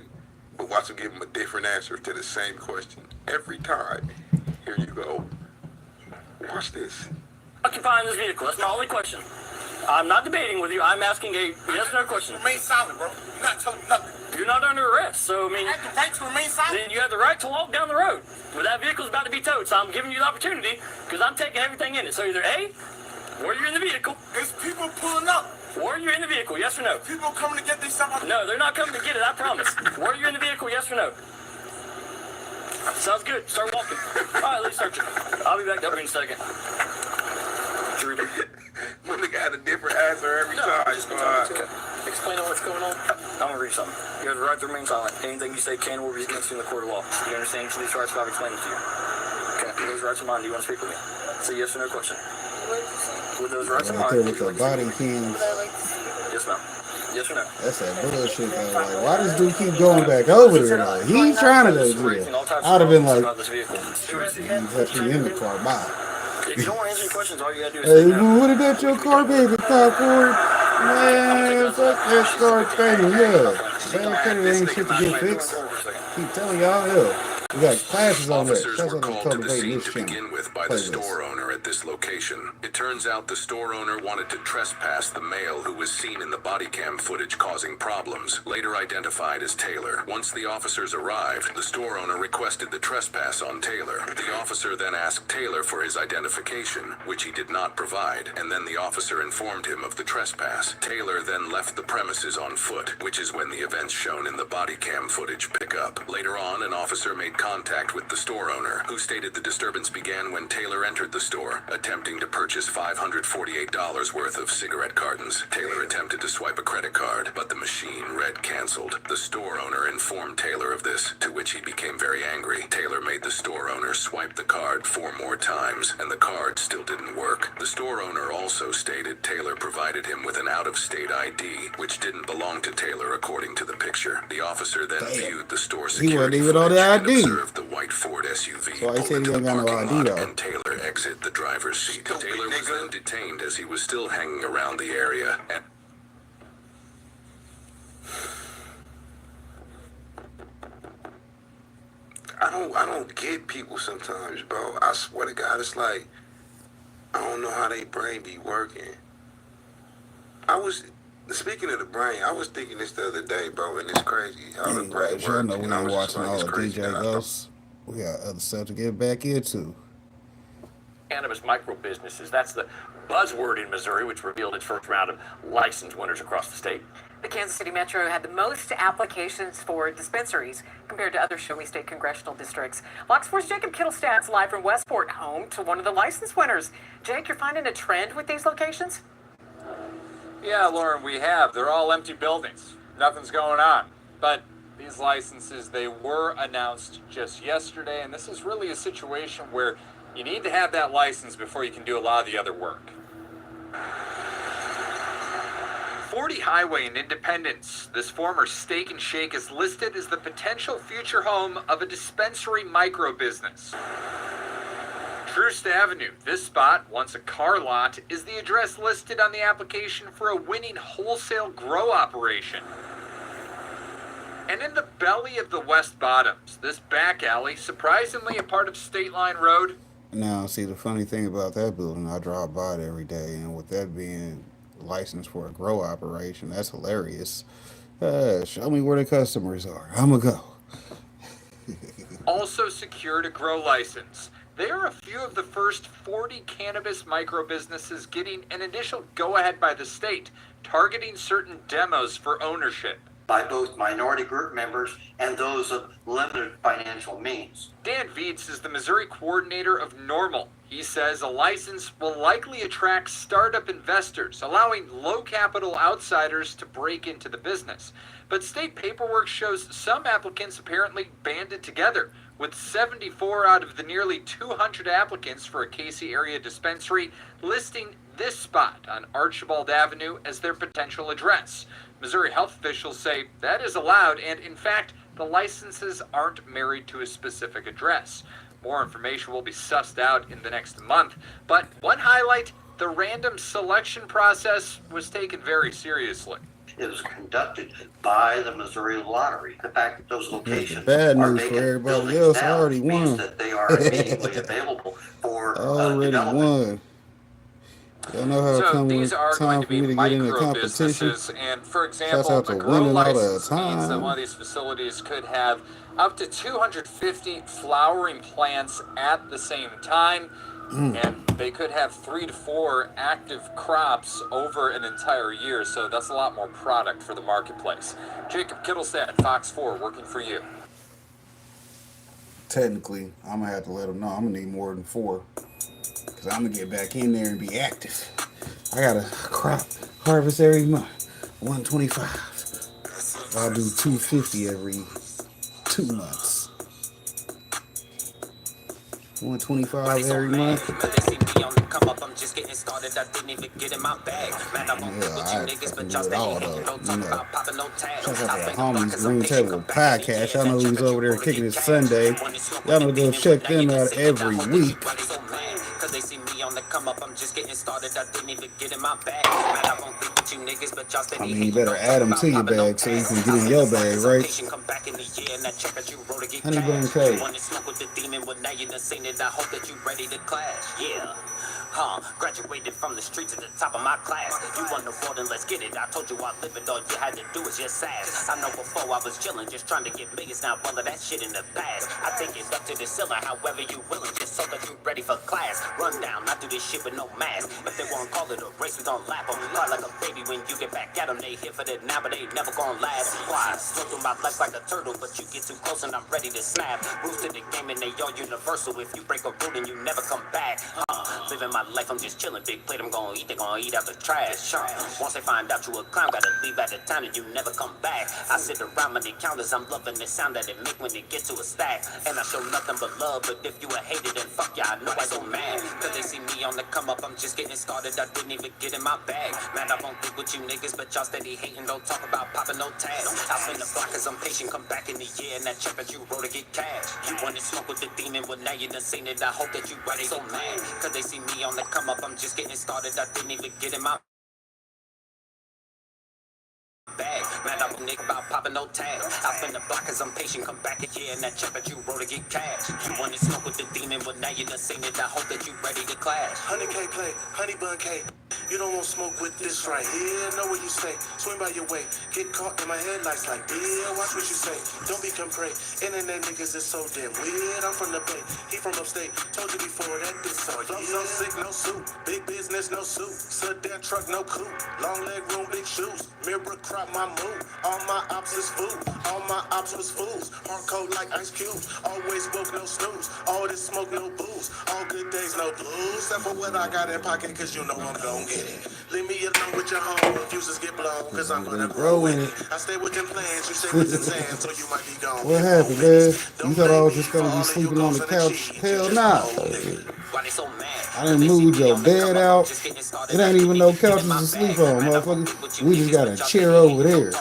but watch him give him a different answer to the same question every time. Here you go. Watch this. Occupying this vehicle. That's my only question. I'm not debating with you. I'm asking a yes or no question. Remain silent, bro. You're not telling me nothing. You're not under arrest, so I mean... I have the right to remain silent? Then you have the right to walk down the road. But that vehicle's about to be towed, so I'm giving you the opportunity, because I'm taking everything in it. So either A, were you in the vehicle? There's people pulling up. Were you in the vehicle, yes or no? People coming to get this stuff. No, they're not coming to get it, I promise. Were you in the vehicle, yes or no? Sounds good. Start walking. All right, let's search it. I'll be back up in a second. My nigga had a different answer every time. Explain what's going on. I'm gonna read something. You have the right to remain silent. Anything you say can or will be against you in the court of law. You understand each of these rights I've explained to you? Okay. With those rights in mind, do you want to speak with me? Say yes or no question. With those rights in mind. Right there with the body cams. Yes, ma'am. Yes or no? That's that bullshit though. Like, why does dude keep going back over there? Like, he's trying to do it. I'd have been like, he's in the car. Bye. If you don't want to answer any questions, all you gotta do is Hey, say no. what about your car, baby? Popcorn? Man, fuck that car thing. Yeah. Man, it ain't shit to get fixed. Keep telling y'all, yeah. We got classes on that. Officers That's were what called to the cultivating scene this to channel. begin with by the store owner at this location. It turns out the store owner wanted to trespass the male who was seen in the body cam footage causing problems, later identified as Taylor. Once the officers arrived, the store owner requested the trespass on Taylor. The officer then asked Taylor for his identification, which he did not provide, and then the officer informed him of the trespass. Taylor then left the premises on foot, which is when the events shown in the body cam footage pick up. Later on, an officer made contact with the store owner, who stated the disturbance began when Taylor entered the store, attempting to purchase $548 worth of cigarette cartons. Taylor attempted to swipe a credit card, but the machine read canceled. The store owner informed Taylor of this, to which he became very angry. Taylor made the store owner swipe the card 4 more times, and the card still didn't work. The store owner also stated Taylor provided him with an out-of-state ID, which didn't belong to Taylor according to the picture. The officer then viewed the store security even on the footage and ID. observed the white Ford SUV So I pull said into he ain't the got no parking ID lot, though. and Taylor exit the driver's seat. Taylor was then detained as he was still hanging around the area. And I don't get people sometimes, bro. I swear to God, it's like, I don't know how they brain be working. Speaking of the brain, I was thinking this the other day, bro, and it's crazy how the brain works. Y'all know we And I ain't was just watching like, all it's the crazy DJ that I Ghosts. We got other stuff to get back into. Cannabis micro businesses. That's the buzzword in Missouri, which revealed its first round of license winners across the state. The Kansas City Metro had the most applications for dispensaries compared to other Show Me State congressional districts. Fox 4's Jacob Kittlestat's live from Westport, home to one of the license winners. Jake, you're finding a trend with these locations? Yeah, Lauren, we have. They're all empty buildings. Nothing's going on. But these licenses, they were announced just yesterday, and this is really a situation where you need to have that license before you can do a lot of the other work. 40 Highway in Independence. This former Steak and Shake is listed as the potential future home of a dispensary micro business. Troost Avenue. This spot, once a car lot, is the address listed on the application for a winning wholesale grow operation. And in the belly of the West Bottoms, this back alley, surprisingly a part of State Line Road. Now, see, the funny thing about that building, I drive by it every day, and with that being license for a grow operation. That's hilarious. Show me where the customers are. I'ma go. Also secured a grow license. They are a few of the first 40 cannabis micro businesses getting an initial go-ahead by the state, targeting certain demos for ownership. By both minority group members and those of limited financial means. Dan Viets is the Missouri coordinator of NORML. He says a license will likely attract startup investors, allowing low capital outsiders to break into the business. But state paperwork shows some applicants apparently banded together, with 74 out of the nearly 200 applicants for a Casey area dispensary listing this spot on Archibald Avenue as their potential address. Missouri health officials say that is allowed, and in fact, the licenses aren't married to a specific address. More information will be sussed out in the next month, but one highlight, the random selection process was taken very seriously. It was conducted by the Missouri Lottery. The fact that those locations bad are news for vacant everybody buildings else. I now already means won. that they are immediately available for Already development. won. Y'all know how it So comes these are time going to for me be to get into micro competition. businesses, and for Shouts example, out a to grow winning all the license means that time. one of these facilities could have up to 250 flowering plants at the same time, and they could have 3 to 4 active crops over an entire year, so that's a lot more product for the marketplace. Jacob Kittlestad, Fox 4, working for you. Technically, I'm gonna have to let them know I'm gonna need more than 4, because I'm gonna get back in there and be active. I got a crop harvest every month, 125. I'll do 250 every 2 months. 125 every month. Yeah, I fucking do it all though. You know. Shout out to the homies Green Table Podcast. Y'all know who's over there kicking it Sunday. Y'all know go check them out every week. Cause they see me on the come up, I'm just getting started. I didn't even get in my bag. Man, I won't be with you niggas, but y'all steady. I mean, you better add them to your bag so you can get in your bag, right? Honey bun cake. Want to smoke with the demon? Well, now you done seen it. I hope that you ready to clash. Yeah. Graduated from the streets at the top of my class. You won the world and let's get it. I told you I live it, all you had to do is just ask. I know before I was chilling, just trying to get millions. Now all of that shit in the past. I take it up to the ceiling, however you willing, just so that you ready for class. Run down, I do this shit with no mask. If they won't call it a race, we gon' lap them. Cry like a baby when you get back at them. They here for that now, but they never gon' last. Why? Slow through my life like a turtle, but you get too close and I'm ready to snap. Rules to the game and they all universal. If you break a rule and you never come back. Living my life, I'm just chilling. Big plate, I'm gonna eat, they gonna eat out the trash. Once they find out you a clown, gotta leave at the time and you never come back. I sit around my counters, I'm loving the sound that it make when it get to a stack. And I show nothing but love, but if you a hater, then fuck ya, I know I so mad. Cause they see me on the come up, I'm just getting started, I didn't even get in my bag. Man, I won't be with you niggas, but y'all steady hating, don't talk about popping no tags. I spin the block cause I'm patient, come back in the year, and that check that you wrote to get cash. You wanna smoke with the demon, well now you done seen it, I hope that you ready. So mad, cause they see me on the come up, I'm just getting started, I didn't even get in my bag. Man, I'm a nigga about popping no tags. I spin the block cause I'm patient, come back again, and that check that you wrote to get cash. You wanna smoke with the demon, well now you done seen it, I hope that you ready to clash. 100K play, honey bun cake. You don't want smoke with this right here. Know what you say. Swing by your way. Get caught in my headlights like, yeah, watch what you say. Don't become prey. Internet niggas is so damn weird. I'm from the Bay. He from upstate. Told you before that this so yeah. No sick, no suit. Big business, no suit. Sedan truck, no coupe. Long leg room, big shoes. Mirror crop my move. All my ops is food. All my ops was fools. Hard cold like ice cubes. Always woke, no snooze. All this smoke, no booze. All good days, no blues. Except for what I got in pocket, cause you know I'm gon' get it. Leave me alone with your home. Fuses get blown, cause I'm gonna grow in it. I stay with them plans, you stay with the sand, so you might be gone. What happened, man? You thought I was just gonna be sleeping on the couch? Hell nah. I done moved your bed out. It ain't even no couches to sleep on, motherfucker. We just got a chair over there.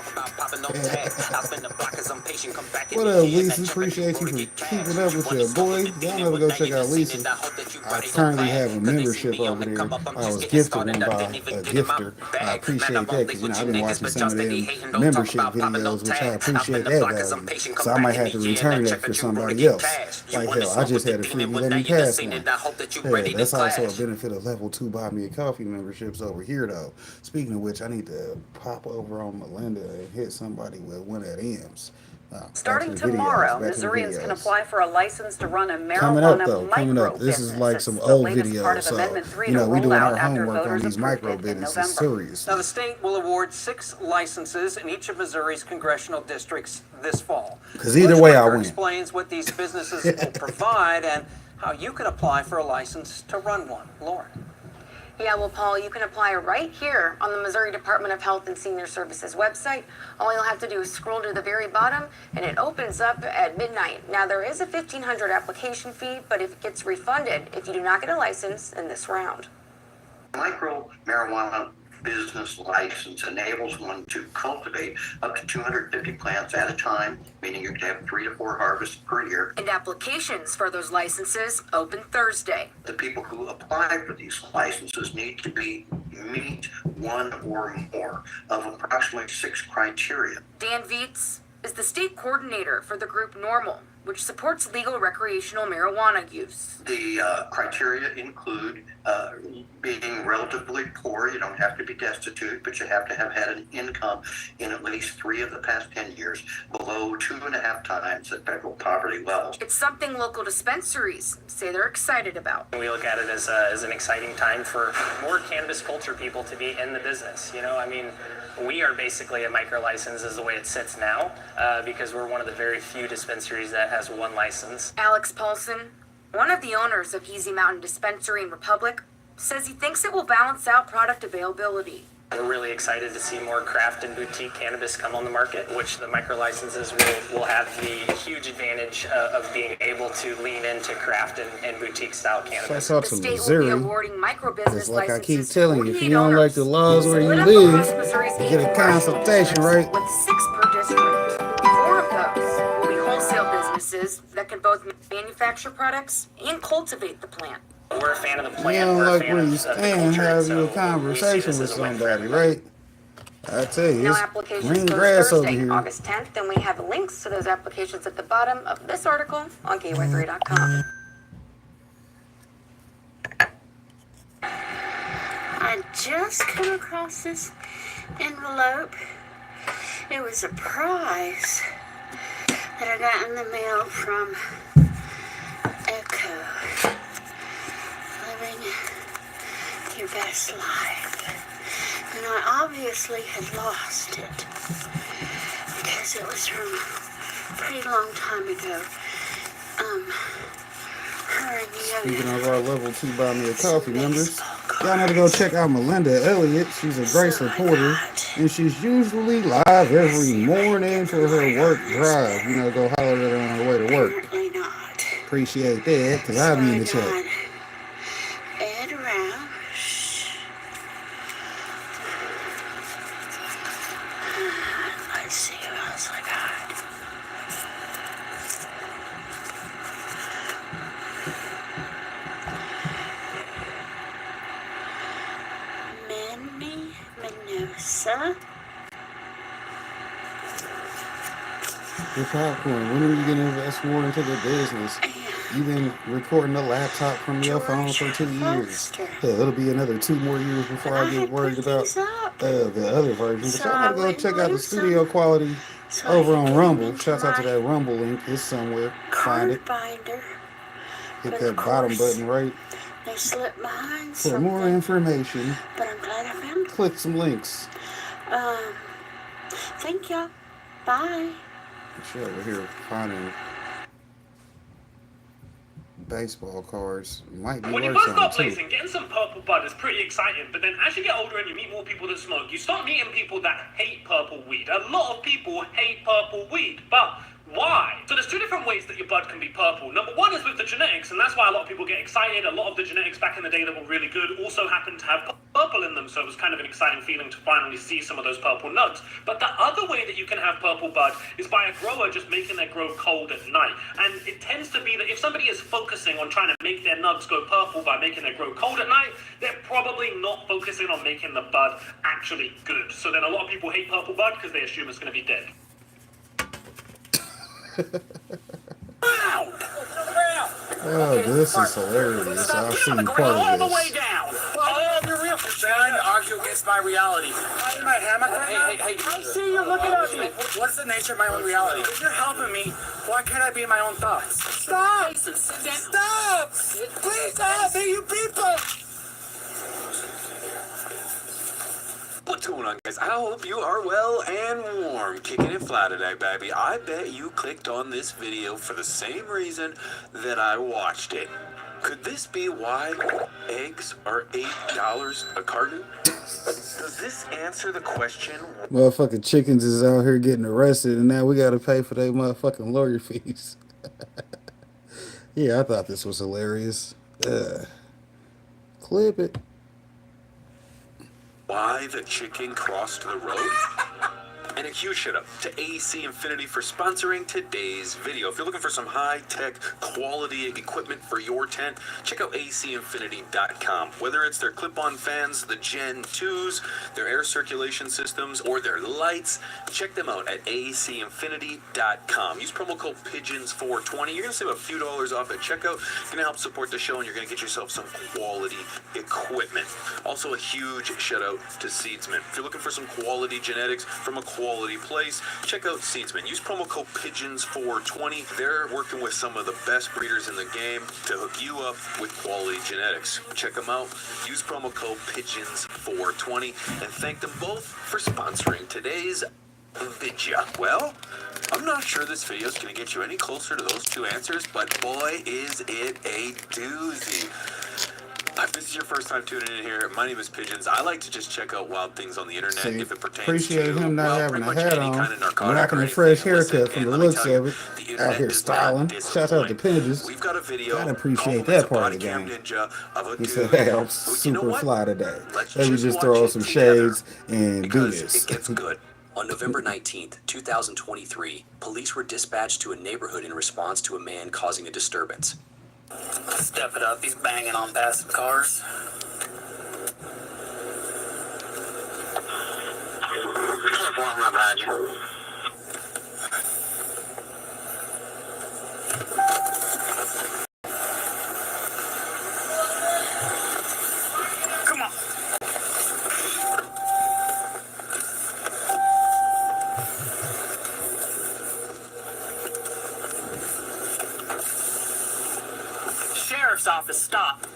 popping no tags. I'll spend the block as I'm patient, come back in What the up, year, Lisa? that check Appreciate you before for we get cash. keeping up You with wanna your smoke boy. with the Y'all beanie, never well, go now check you out done seen Lisa. it. I hope that you I ready to currently clash. have a Cause they see membership me on over the there. come up, I'm I just was getting gifted started. one I by didn't even a get in my gifter. I bag. Man, appreciate I that won't because, leave you know, with I've you been niggas, watching but some y'all of steady them hating. Don't talk membership about popping no videos, which I tags. I'll appreciate spend the that block as I'm value. patient, come So I back might in have the to year, return that that check for that you wanna somebody get else. cash. You Like, wanna hell, I smoke with just the had a beanie, freebie well, let now me you done pass seen one. it. I hope that you Yeah, ready to that's also a clash. benefit of level 2 buy me a coffee memberships over here, though. Speaking of which, I need to pop over on Melinda and hit somebody with one at M's. Back to Starting the videos. tomorrow, Back to the Missourians can videos. apply for a license to run a Coming up marijuana though, coming micro up. This is like business. some It's the old latest part videos, of so Amendment 3 you to know we roll doing out our after homework on voters these approved micro it in businesses November. seriously. Now, the state will award 6 licenses in each of Missouri's congressional districts this fall. 'Cause either way, I Bushwicker win. explains what these businesses will provide and how you can apply for a license to run one. Lauren. Yeah, well, Paul, you can apply right here on the Missouri Department of Health and Senior Services website. All you'll have to do is scroll to the very bottom, and it opens up at midnight. Now, there is a $1,500 application fee, but it gets refunded if you do not get a license in this round. Micro marijuana business license enables one to cultivate up to 250 plants at a time, meaning you can have 3 to 4 harvests per year. And applications for those licenses open Thursday. The people who apply for these licenses need to meet one or more of approximately 6 criteria. Dan Vietz is the state coordinator for the group NORML, which supports legal recreational marijuana use. The criteria include being relatively poor. You don't have to be destitute, but you have to have had an income in at least 3 of the past 10 years below 2.5 times the federal poverty level. It's something local dispensaries say they're excited about. We look at it as an exciting time for more cannabis culture people to be in the business. You know, I mean, we are basically a micro license as the way it sits now, because we're one of the very few dispensaries that has one license. Alex Paulson, one of the owners of Easy Mountain Dispensary in Republic, says he thinks it will balance out product availability. We're really excited to see more craft and boutique cannabis come on the market, which the micro licenses will have the huge advantage of being able to lean into craft and boutique style cannabis. Shouts out to Missouri. It's like I keep telling you, if you don't like the laws where you live, you get a consultation, right? With 6 per district. 4 of those will be wholesale businesses that can both manufacture products and cultivate the plant. We're a fan of the You plant. don't We're a like fan where of you the stand, culture, have so you a we see conversation this with as a win for somebody, everybody. right? I tell you, Now it's applications green close grass over Thursday, here. August 10th, and we have links to those applications at the bottom of this article on gateway3.com. I just come across this envelope. It was a prize that I got in the mail from Echo. Living your best life. And I obviously had lost it because it was from a pretty long time ago. Her and the other. Speaking of our level 2 buy me a coffee members, y'all need to go check out Melinda Elliott. She's a great supporter, and she's usually live every morning for her work drive. You know, go holler at her on her way to work. Appreciate that, because I'll be in the chat. Ed Roush. Let's see what else I got. Manny Minosa. The popcorn, when are you going to invest more into the business? You've been recording the laptop from your phone for 2 years. Hell, it'll be another 2 more years before I get worried about the other version. But y'all gotta go check out the studio quality over on Rumble. Shouts out to that Rumble link. It's somewhere. Find it. Binder. Hit that bottom button right They slipped behind for something. more information. But I'm glad I found it. Click some links. Thank y'all. Bye. Shit, we're here finding baseball cards. Might be When you worth first start something too. placing, getting some purple bud is pretty exciting, but then as you get older and you meet more people that smoke, you start meeting people that hate purple weed. A lot of people hate purple weed, but why? So there's 2 different ways that your bud can be purple. Number 1 is with the genetics, and that's why a lot of people get excited. A lot of the genetics back in the day that were really good also happen to have purple purple in them, so it was kind of an exciting feeling to finally see some of those purple nugs. But the other way that you can have purple bud is by a grower just making their grow cold at night. And it tends to be that if somebody is focusing on trying to make their nugs go purple by making their grow cold at night, they're probably not focusing on making the bud actually good. So then a lot of people hate purple bud because they assume it's going to be dead. Oh, this is hilarious. I've seen part of this. You're trying to argue against my reality. My hammock right now? Hey, I see you looking at me. What's the nature of my own reality? If you're helping me, why can't I be in my own thoughts? Stop! Stop! Please help me, you people! What's going on, guys? I hope you are well and warm, kicking it fly today, baby. I bet you clicked on this video for the same reason that I watched it. Could this be why eggs are $8 a carton? Does this answer the question? Motherfucking chickens is out here getting arrested, and now we got to pay for their motherfucking lawyer fees. Yeah, I thought this was hilarious. Clip it. Why the chicken crossed the road? And a huge shout out to AC Infinity for sponsoring today's video. If you're looking for some high-tech quality equipment for your tent, check out acinfinity.com. Whether it's their clip-on fans, the Gen 2s, their air circulation systems, or their lights, check them out at acinfinity.com. Use promo code PIGEONS420. You're going to save a few dollars off at checkout. It's going to help support the show, and you're going to get yourself some quality equipment. Also, a huge shout out to Seedsman. If you're looking for some quality genetics from a quality place, check out Seedsman. Use promo code PIGEONS420. They're working with some of the best breeders in the game to hook you up with quality genetics. Check them out. Use promo code PIGEONS420 and thank them both for sponsoring today's video. Well, I'm not sure this video is going to get you any closer to those two answers, but boy, is it a doozy. If this is your first time tuning in here, my name is Pigeons. I like to just check out wild things on the internet if it pertains Appreciate to him not having a hat on, kind of narcotic rocking or a fresh anything. Listen, haircut from the and let me looks tell you, of it. the Out internet here is styling. not Shout out to Pinges. We've got a video Gotta appreciate called that part of the Body Cam game. Ninja of a He dude said, hey, I'm who, you know super what? fly today. Let's Let me just watch throw on it some together shades and do because this. it gets good. On November 19th, 2023, police were dispatched to a neighborhood in response to a man causing a disturbance. Step it up, he's banging on passing cars. Come on. Sheriff's office, stop.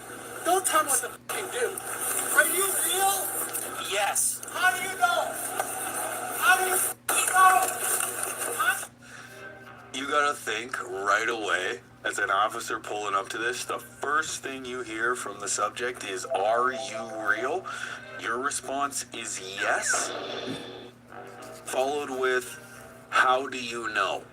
Don't tell me what to fucking do. Are you real? Yes. How do you know? How do you know? You gotta think right away, as an officer pulling up to this, the first thing you hear from the subject is, are you real? Your response is yes, followed with, how do you know?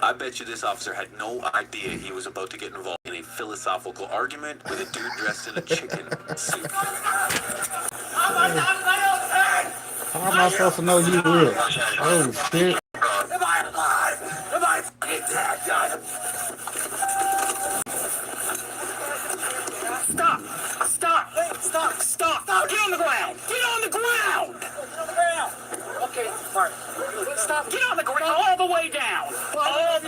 I bet you this officer had no idea he was about to get involved in a philosophical argument with a dude dressed in a chicken suit. How am I supposed to know you real? Oh, shit. Am I alive? Am I fucking dead? Stop! Stop! Stop! Stop! Get on the ground! Get on the ground! Get on the ground! Okay, Mark. Stop! Get on the ground all the way down! All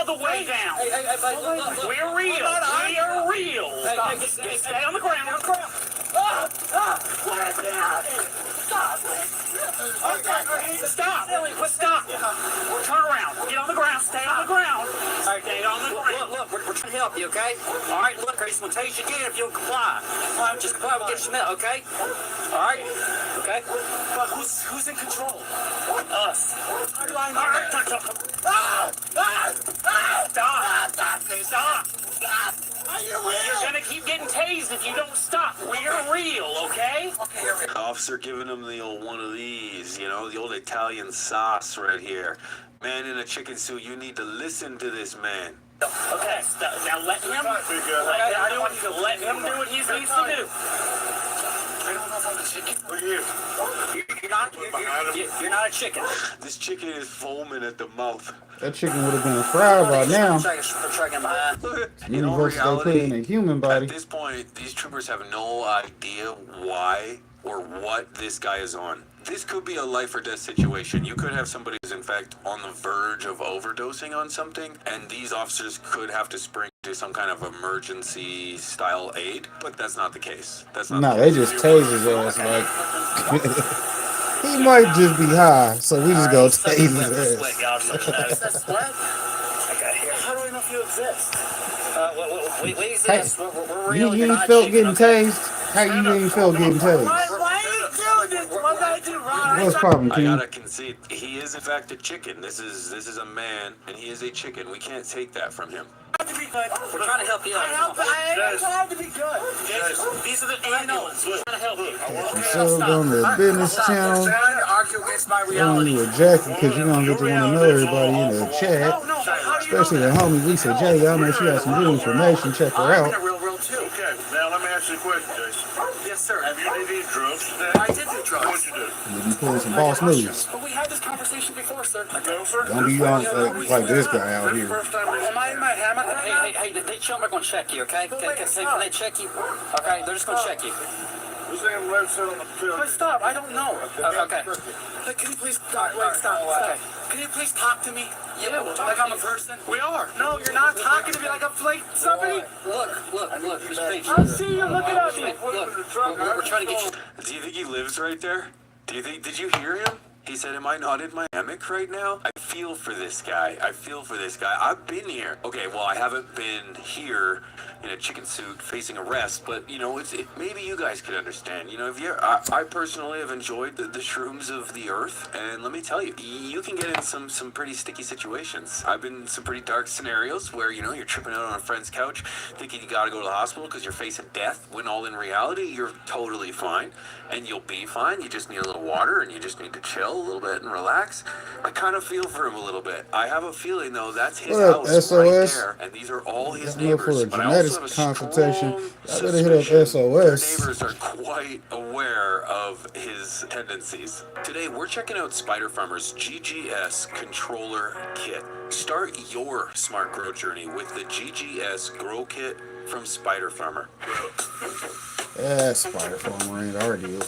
the way down! We're real! We're real! Stay on the ground! What is that? Stop! Stop! Stop! Turn around! Get on the ground! Stay on the ground! Stay on the ground! Look, we're trying to help you, okay? All right, look, Grace, we'll tell you again if you don't comply. All right, just comply, we'll get you met, okay? All right? Okay? But who's in control? Us. How do I know? All right, stop! Are you real? You're gonna keep getting tased if you don't stop. We're real, okay? Officer giving him the old one of these, you know, the old Italian sauce right here. Man in a chicken suit, you need to listen to this man. Okay, now let him do what he needs to do. Look here. You're not a chicken. This chicken is foaming at the mouth. That chicken would have been fried by now. In all Versus they put it in reality, a human body. at this point, these troopers have no idea why or what this guy is on. This could be a life or death situation. You could have somebody who's in fact on the verge of overdosing on something, and these officers could have to spring to some kind of emergency style aid, but that's not the case. That's not. No, the they case. just tase his ass like he might just be high, so we just go tase his ass. That's what? Okay, here. How do I know if you exist? What is Hey, this? We're real. you You're ain't not felt chicken, getting okay? tased? How you ain't felt getting tased? Why are you doing this? What did I do wrong? What's poppin', I King? gotta concede, he is in fact a chicken. This is a man, and he is a chicken. We can't take that from him. We're trying to help you out. I'm trying to be good. These are the animals. We're trying to help you. So on the business channel, Argue against my throwing reality. you a jacket because you're gonna get to want to know everybody in the chat, especially the homie Lisa J. Y'all know she got some good information. Check her out. Okay, now let me ask you a question, Jason. Yes, sir. Have you did these drugs today? I did do drugs. What'd you do? You be pulling some boss moves. But we had this conversation before, sir. No, sir. Don't be on like this guy out here. Am I in my hammock? Hey, they chill. They're gonna check you, okay? Can they check you? Okay, they're just gonna check you. But stop, I don't know. Okay. Can you please stop? Wait, stop. Okay. Can you please talk to me? Yeah, like I'm a person. We are. No, you're not talking to me like I'm like somebody. Look, just patient. I see you looking at me. Look, we're trying to get you. Do you think he lives right there? Did you hear him? He said, am I not in my hammock right now? I feel for this guy. I've been here. Okay, well, I haven't been here in a chicken suit facing arrest, but, you know, maybe you guys could understand. You know, I personally have enjoyed the shrooms of the earth, and let me tell you, you can get in some pretty sticky situations. I've been in some pretty dark scenarios where, you know, you're tripping out on a friend's couch, thinking you gotta go to the hospital because you're facing death, when all in reality, you're totally fine, and you'll be fine. You just need a little water, and you just need to chill a little bit and relax. I kind of feel for him a little bit. I have a feeling, though, that's his house SOS? right there, and these are all his neighbors. For a But I also have a consultation. strong I better hit up suspicion their SOS. neighbors are quite aware of his tendencies. Today, we're checking out Spider Farmer's GGS Controller Kit. Start your smart grow journey with the GGS Grow Kit from Spider Farmer. Spider Farmer ain't our deal.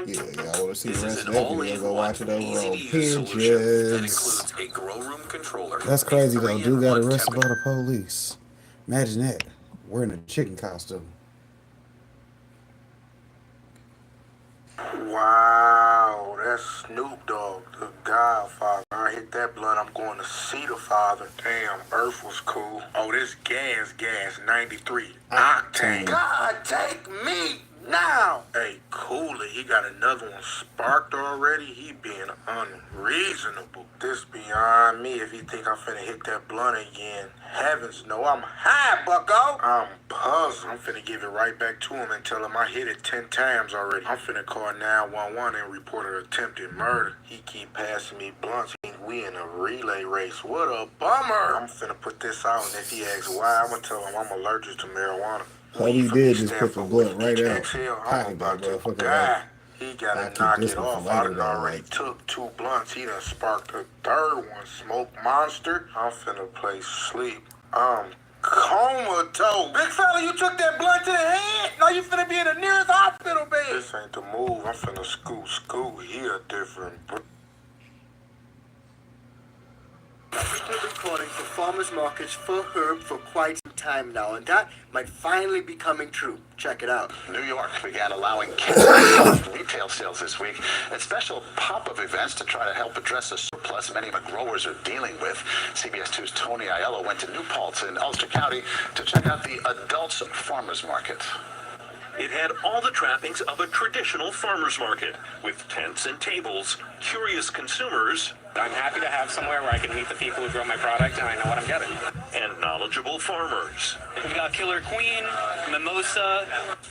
Yeah, y'all want to see the rest of that video, go watch it over on Pages. A grow room controller. That's crazy though. Dude got arrested by the police. Imagine that. Wearing a chicken costume. Wow, that's Snoop Dogg, the Godfather. I hit that blunt, I'm going to see the father. Damn, Earth was cool. Oh, this gas, 93 octane. God, take me now. Hey, Cooler, he got another one sparked already. He being unreasonable. This beyond me if he think I'm finna hit that blunt again. Heavens no, I'm high, bucko. I'm puzzled. I'm finna give it right back to him and tell him I hit it 10 times already. I'm finna call 911 and report an attempted murder. He keep passing me blunts. We in a relay race. What a bummer. I'm finna put this out, and if he asks why, I'm gonna tell him I'm allergic to marijuana. All he did just put the blunt right out. I'm about to die. He gotta knock it off. I done already took 2 blunts. He done sparked a 3rd one. Smoke monster. I'm finna play sleep. I'm comatose. Big fella, you took that blunt to the head. Now you finna be in the nearest hospital bed. This ain't the move. I'm finna scoot. He a different. We've been recording for farmers markets for herb for quite some time now, and that might finally be coming true. Check it out. New York began allowing cannabis retail sales this week at special pop-up events to try to help address the surplus many of the growers are dealing with. CBS 2's Tony Aiello went to New Paltz in Ulster County to check out the adults farmers market. It had all the trappings of a traditional farmer's market, with tents and tables, curious consumers. I'm happy to have somewhere where I can meet the people who grow my product and I know what I'm getting. And knowledgeable farmers. We got Killer Queen, Mimosa.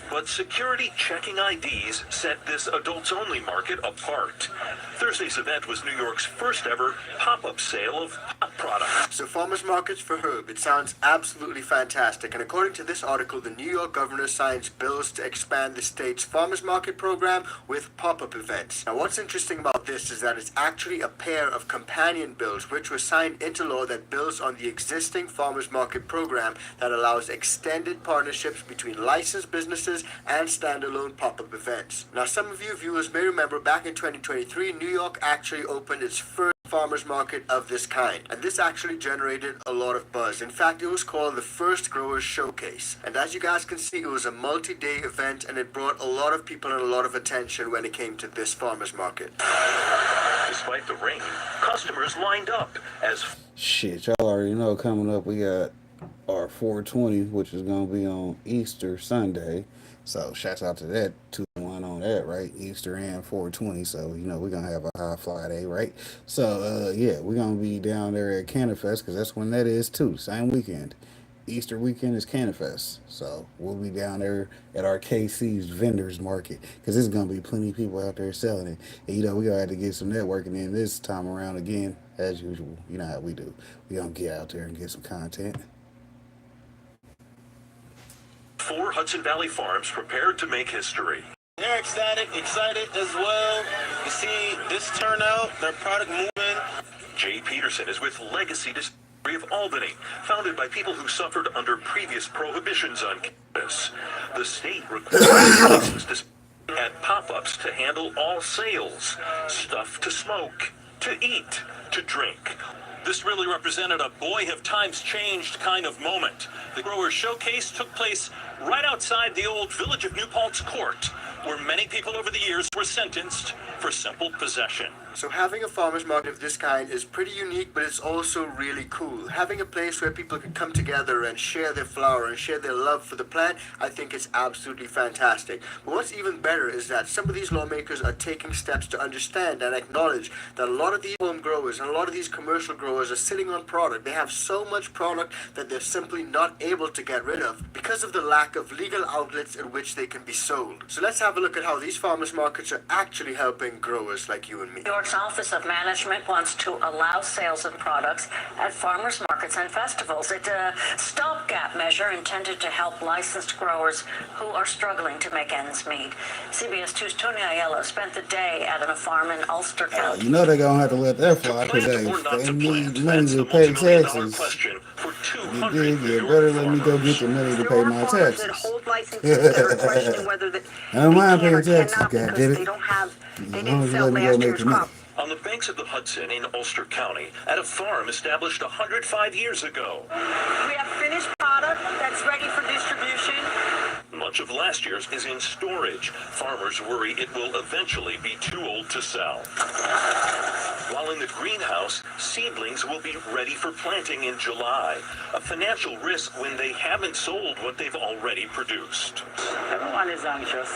But security checking IDs set this adults-only market apart. Thursday's event was New York's first ever pop-up sale of hot product. So farmers markets for herb, it sounds absolutely fantastic. And according to this article, the New York governor signs bills to expand the state's farmers market program with pop-up events. Now what's interesting about this is that it's actually a pair of companion bills which were signed into law that builds on the existing farmers market program that allows extended partnerships between licensed businesses and standalone pop-up events. Now some of you viewers may remember back in 2023, New York actually opened its first farmers market of this kind, and this actually generated a lot of buzz. In fact, it was called the First Growers Showcase, and as you guys can see, it was a multi-day event and it brought a lot of people and a lot of attention when it came to this farmers market. Despite the rain, customers lined up as Shit, y'all already know coming up we got our 420, which is gonna be on Easter Sunday. So shouts out to that 2-1 on that, right? Easter and 420. So you know we're gonna have a high fly day, right? So yeah, we're gonna be down there at CannaFest because that's when that is too. Same weekend. Easter weekend is CannaFest. So we'll be down there at our KC's vendors market because there's gonna be plenty of people out there selling it. And you know we gonna have to get some networking in this time around again, as usual. You know how we do. We gonna get out there and get some content. 4 Hudson Valley farms prepared to make history. They're excited as well. You see this turnout, their product moving. Jay Peterson is with Legacy Distillery of Albany, founded by people who suffered under previous prohibitions on cannabis. The state requires licensed distilleries at pop-ups to handle all sales, stuff to smoke, to eat, to drink. This really represented a boy have times changed kind of moment. The Growers Showcase took place right outside the old village of New Paltz Court, where many people over the years were sentenced for simple possession. So having a farmers market of this kind is pretty unique, but it's also really cool. Having a place where people can come together and share their flower and share their love for the plant, I think it's absolutely fantastic. But what's even better is that some of these lawmakers are taking steps to understand and acknowledge that a lot of these home growers and a lot of these commercial growers are sitting on product. They have so much product that they're simply not able to get rid of because of the lack of legal outlets in which they can be sold. So let's have a look at how these farmers markets are actually helping growers like you and me. New York's Office of Management wants to allow sales of products at farmers markets and festivals. It's a stopgap measure intended to help licensed growers who are struggling to make ends meet. CBS 2's Tony Aiello spent the day at a farm in Ulster County. You know they're gonna have to let that fly because they need money to pay taxes. You dig? You better let me go get the money to pay my taxes. I don't mind paying taxes, goddammit. As long as you let me go make the money. On the banks of the Hudson in Ulster County, at a farm established 105 years ago. We have finished product that's ready for distribution. Much of last year's is in storage. Farmers worry it will eventually be too old to sell. While in the greenhouse, seedlings will be ready for planting in July. A financial risk when they haven't sold what they've already produced. Everyone is anxious.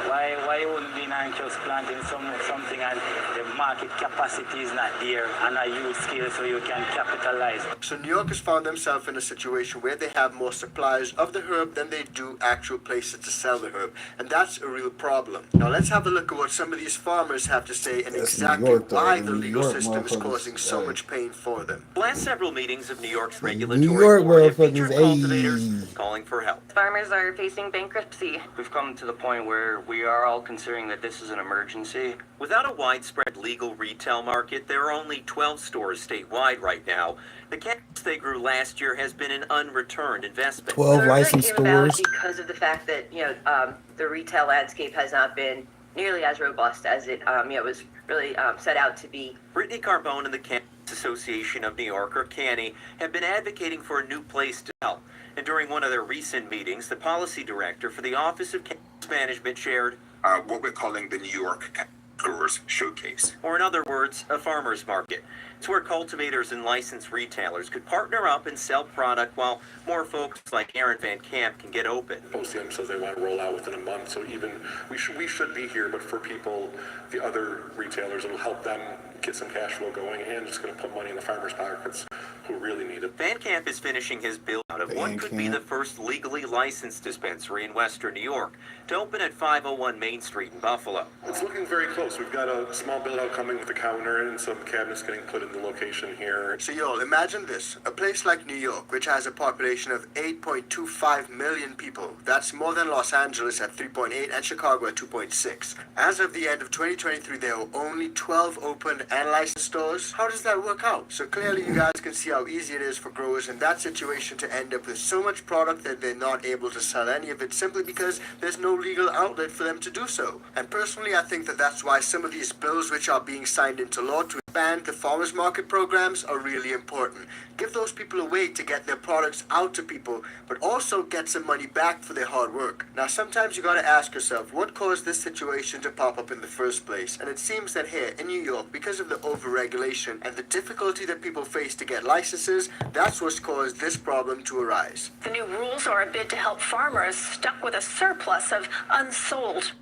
Why wouldn't be anxious planting something and the market capacity is not there on a huge scale so you can capitalize? So New York has found themselves in a situation where they have more supplies of the herb than they do actual places to sell the herb, and that's a real problem. Now let's have a look at what some of these farmers have to say and exactly why the legal system is causing so much pain for them. Last several meetings of New York's New regulatory York board have featured motherfuckers, cultivators calling for help. Farmers are facing bankruptcy. We've come to the point where we are all considering that this is an emergency. Without a widespread legal retail market, there are only 12 stores statewide right now. The cannabis they grew last year has been an unreturned investment. 12 licensed stores. Because of the fact that the retail landscape has not been nearly as robust as it was really set out to be. Brittany Carbone and the Cannabis Association of New York, or CANNY, have been advocating for a new place to sell. And during one of their recent meetings, the policy director for the Office of Cannabis Management shared what we're calling the New York Growers Showcase. Or in other words, a farmer's market. It's where cultivators and licensed retailers could partner up and sell product while more folks like Aaron Van Camp can get open. OCM says they want to roll out within a month, so even we should be here, but for people, the other retailers, it'll help them get some cash flow going, and it's going to put money in the farmers' pockets who really need it. Van Camp is finishing his build out of what could be the first legally licensed dispensary in Western New York to open at 501 Main Street in Buffalo. It's looking very close. We've got a small build out coming with a counter and some cabinets getting put in the location here. So y'all, imagine this. A place like New York, which has a population of 8.25 million people. That's more than Los Angeles at 3.8 and Chicago at 2.6. As of the end of 2023, there were only 12 open and licensed stores. How does that work out? So clearly you guys can see how easy it is for growers in that situation to end up with so much product that they're not able to sell any of it simply because there's no legal outlet for them to do so. And personally, I think that that's why some of these bills which are being signed into law to expand the farmers market programs are really important. Give those people a way to get their products out to people, but also get some money back for their hard work. Now, sometimes you gotta ask yourself, what caused this situation to pop up in the first place? And it seems that here in New York, because of the overregulation and the difficulty that people face to get licenses, that's what's caused this problem to arise. The new rules are a bid to help farmers stuck with a surplus of unsold.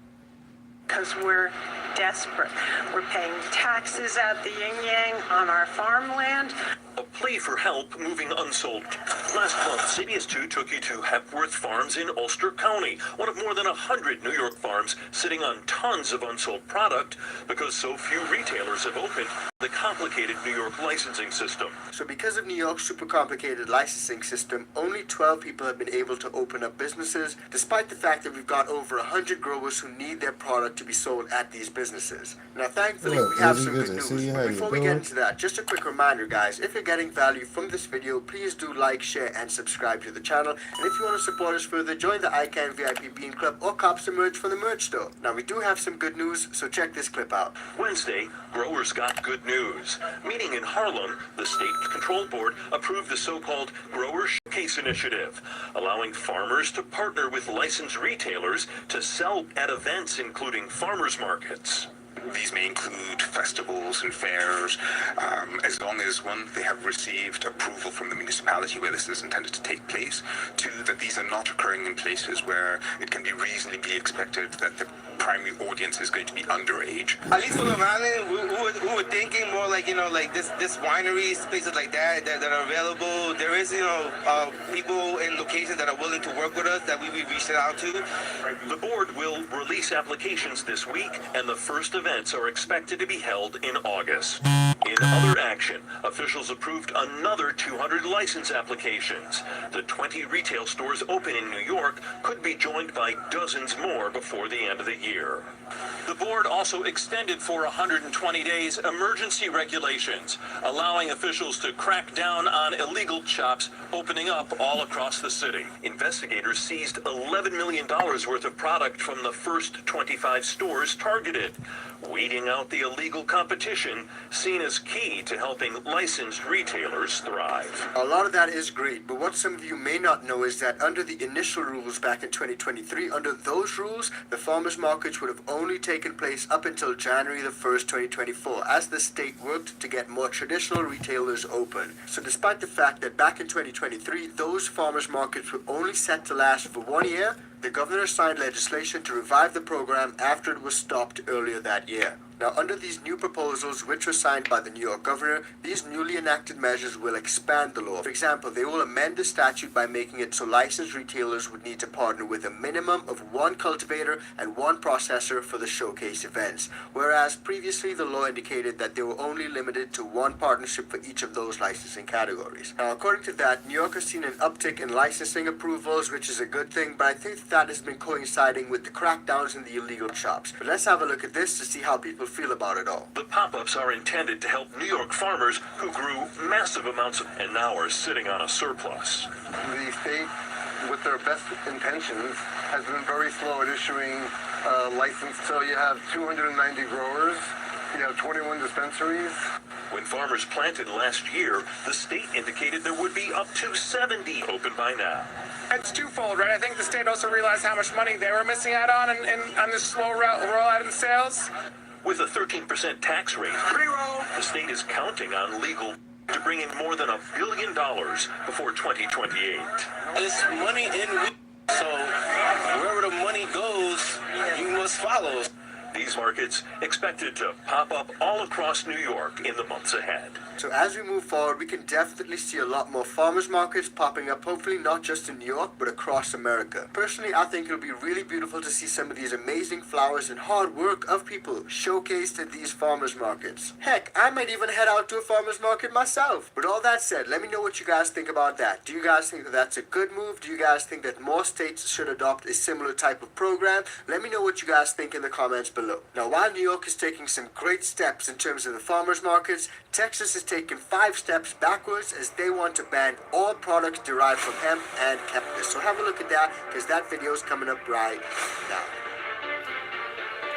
Because we're desperate. We're paying taxes at the yin-yang on our farmland. A plea for help moving unsold. Last month, CBS 2 took you to Hepworth Farms in Ulster County, one of more than 100 New York farms sitting on tons of unsold product because so few retailers have opened the complicated New York licensing system. So because of New York's super complicated licensing system, only 12 people have been able to open up businesses, despite the fact that we've got over 100 growers who need their product to be sold at these businesses. Now, thankfully, we have some good news. But before we get into that, just a quick reminder, guys, if you're getting value from this video, please do like, share, and subscribe to the channel. And if you want to support us further, join the ICANN VIP Bean Club or cop some merch from the merch store. Now, we do have some good news, so check this clip out. Wednesday, growers got good news. Meeting in Harlem, the State Control Board approved the so-called Grower Showcase Initiative, allowing farmers to partner with licensed retailers to sell at events including farmers markets. These may include festivals and fairs, as long as, one, they have received approval from the municipality where this is intended to take place, two, that these are not occurring in places where it can be reasonably expected that the primary audience is going to be underage. At least for Long Island, we were thinking more like, like this wineries, places like that are available. There is, people in locations that are willing to work with us that we reached out to. The board will release applications this week, and the first events are expected to be held in August. In other action, officials approved another 200 license applications. The 20 retail stores open in New York could be joined by dozens more before the end of the year. The board also extended for 120 days emergency regulations, allowing officials to crack down on illegal shops opening up all across the city. Investigators seized $11 million worth of product from the first 25 stores targeted, weeding out the illegal competition seen as key to helping licensed retailers thrive. A lot of that is great, but what some of you may not know is that under the initial rules back in 2023, under those rules, the farmers markets would have only taken place up until January the 1st, 2024, as the state worked to get more traditional retailers open. So despite the fact that back in 2023, those farmers markets were only set to last for 1 year, the governor signed legislation to revive the program after it was stopped earlier that year. Now, under these new proposals, which were signed by the New York governor, these newly enacted measures will expand the law. For example, they will amend the statute by making it so licensed retailers would need to partner with a minimum of 1 cultivator and 1 processor for the showcase events, whereas previously the law indicated that they were only limited to 1 partnership for each of those licensing categories. Now, according to that, New York has seen an uptick in licensing approvals, which is a good thing, but I think that has been coinciding with the crackdowns in the illegal shops. But let's have a look at this to see how people feel about it all. The pop-ups are intended to help New York farmers who grew massive amounts and now are sitting on a surplus. The state, with their best intentions, has been very slow at issuing a license. So you have 290 growers, you have 21 dispensaries. When farmers planted last year, the state indicated there would be up to 70 open by now. It's twofold, right? I think the state also realized how much money they were missing out on this slow rollout in sales. With a 13% tax rate, the state is counting on legal to bring in more than $1 billion before 2028. It's money in, so wherever the money goes, you must follow. The These markets expected to pop up all across New York in the months ahead. So as we move forward, we can definitely see a lot more farmers markets popping up, hopefully not just in New York, but across America. Personally, I think it'll be really beautiful to see some of these amazing flowers and hard work of people showcased at these farmers markets. Heck, I might even head out to a farmers market myself. But all that said, let me know what you guys think about that. Do you guys think that that's a good move? Do you guys think that more states should adopt a similar type of program? Let me know what you guys think in the comments below. Now, while New York is taking some great steps in terms of the farmers markets, Texas is taking 5 steps backwards as they want to ban all products derived from hemp and cannabis. So have a look at that, because that video is coming up right now.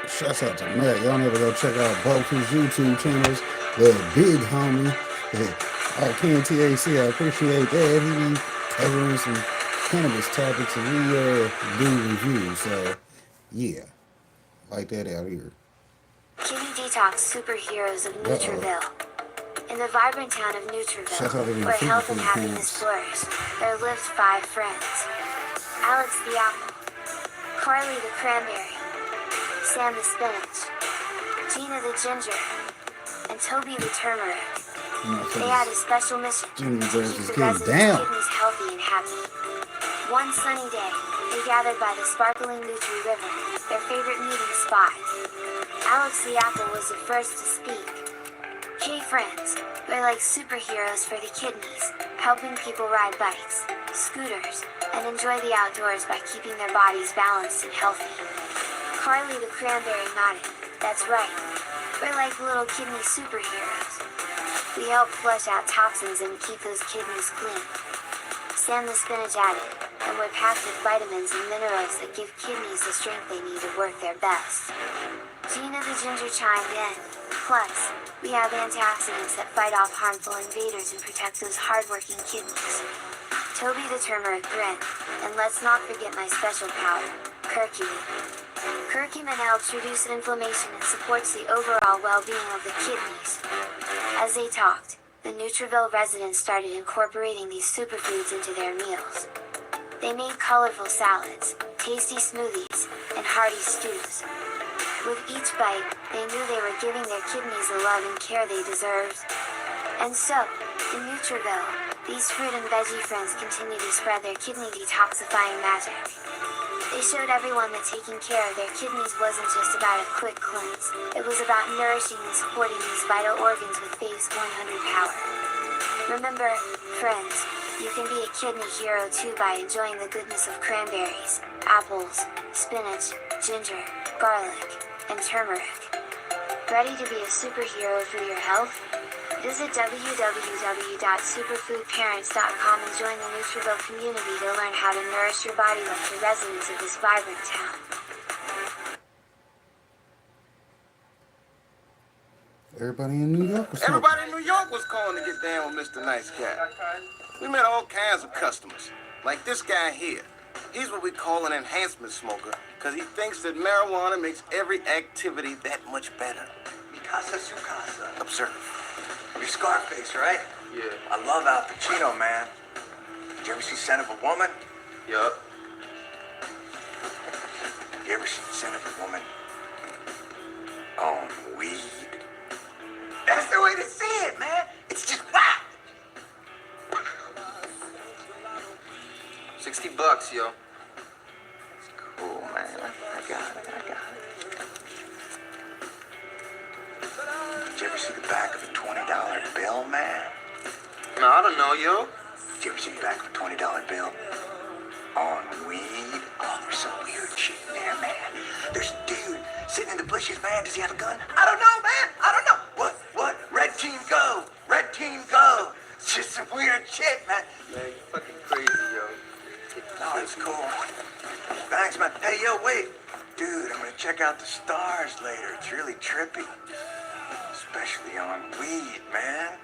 Shouts out to Matt. Y'all need to go check out both his YouTube channels. The big homie, Arcane TAC. I appreciate that. He be covering some cannabis topics and we do reviews. So yeah, like that out here. Kidney detox superheroes of Nutriville. In the vibrant town of Nutriville, where health and happiness flourish, there lived 5 friends. Alex the apple, Carly the cranberry, Sam the spinach, Gina the ginger, and Toby the turmeric. They had a special mission to keep the residents' kidneys healthy and happy. One sunny day, they gathered by the sparkling Nutri River, their favorite meeting spot. Alex the apple was the first to speak. Hey friends, we're like superheroes for the kidneys, helping people ride bikes, scooters, and enjoy the outdoors by keeping their bodies balanced and healthy. Carly the cranberry nodded. That's right. We're like little kidney superheroes. We help flush out toxins and keep those kidneys clean. Sam the spinach added, and we're packed with vitamins and minerals that give kidneys the strength they need to work their best. Gina the ginger chimed in. Plus, we have antioxidants that fight off harmful invaders and protect those hardworking kidneys. Toby the turmeric grinned, and let's not forget my special powder, curcumin. Curcumin helps reduce inflammation and supports the overall well-being of the kidneys. As they talked, the Nutriville residents started incorporating these superfoods into their meals. They made colorful salads, tasty smoothies, and hearty stews. With each bite, they knew they were giving their kidneys the love and care they deserved. And so, in Nutriville, these fruit and veggie friends continue to spread their kidney detoxifying magic. They showed everyone that taking care of their kidneys wasn't just about a quick cleanse. It was about nourishing and supporting these vital organs with Phase 100 power. Remember, friends, you can be a kidney hero too by enjoying the goodness of cranberries, apples, spinach, ginger, garlic, and turmeric. Ready to be a superhero for your health? Visit www.superfoodparents.com and join the Nutriville community to learn how to nourish your body like the residents of this vibrant town. Everybody in New York was Everybody in New York was calling to get down with Mr. Nice Guy. We met all kinds of customers, like this guy here. He's what we call an enhancement smoker, because he thinks that marijuana makes every activity that much better. Mi casa su casa. Observe. You're Scarface, right? Yeah. I love Al Pacino, man. Did you ever see Scent of a Woman? Yup. You ever seen Scent of a Woman on weed? That's the way to see it, man. It's just whack. $60, yo. Cool, man. I got it. Did you ever see the back of a $20 bill, man? No, I don't know, yo. Did you ever see the back of a $20 bill on weed? Oh, there's some weird shit in there, man. There's a dude sitting in the bushes, man. Does he have a gun? I don't know, man. I don't know. What? Red team go. Red team go. It's just some weird shit, man. Man, you fucking crazy, yo. No, it's cool. Thanks, man. Hey, yo, wait. Dude, I'm gonna check out the stars later. It's really trippy. Especially on weed, man.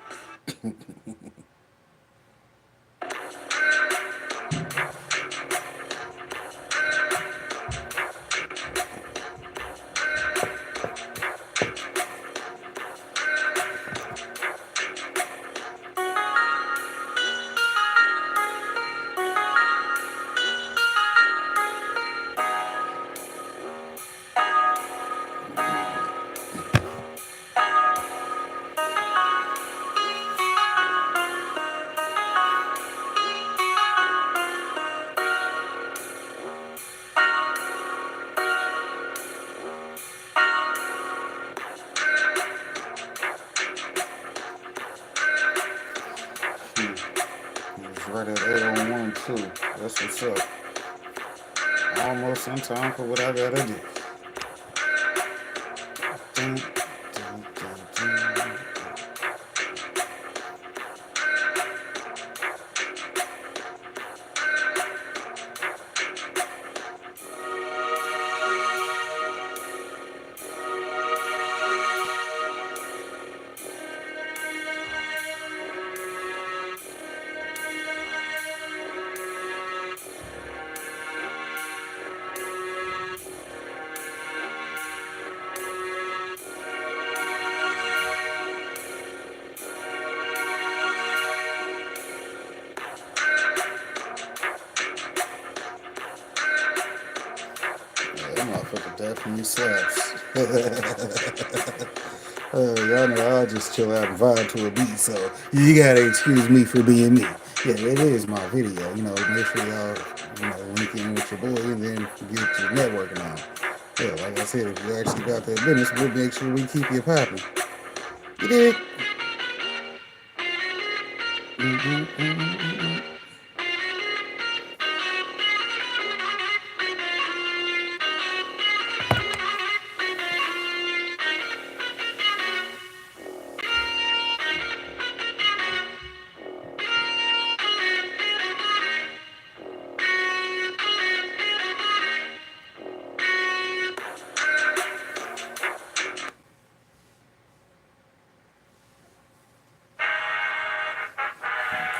cool. That's what's up. Almost in time for what I gotta do. Dun, dun, dun, dun. That motherfucker definitely slaps. Y'all know I'll just chill out and vibe to a beat, so you gotta excuse me for being me. Yeah, it is my video. Make sure y'all, link in with your boy and then get your networking on. Yeah, like I said, if you actually got that business, we'll make sure we keep you popping. You dig?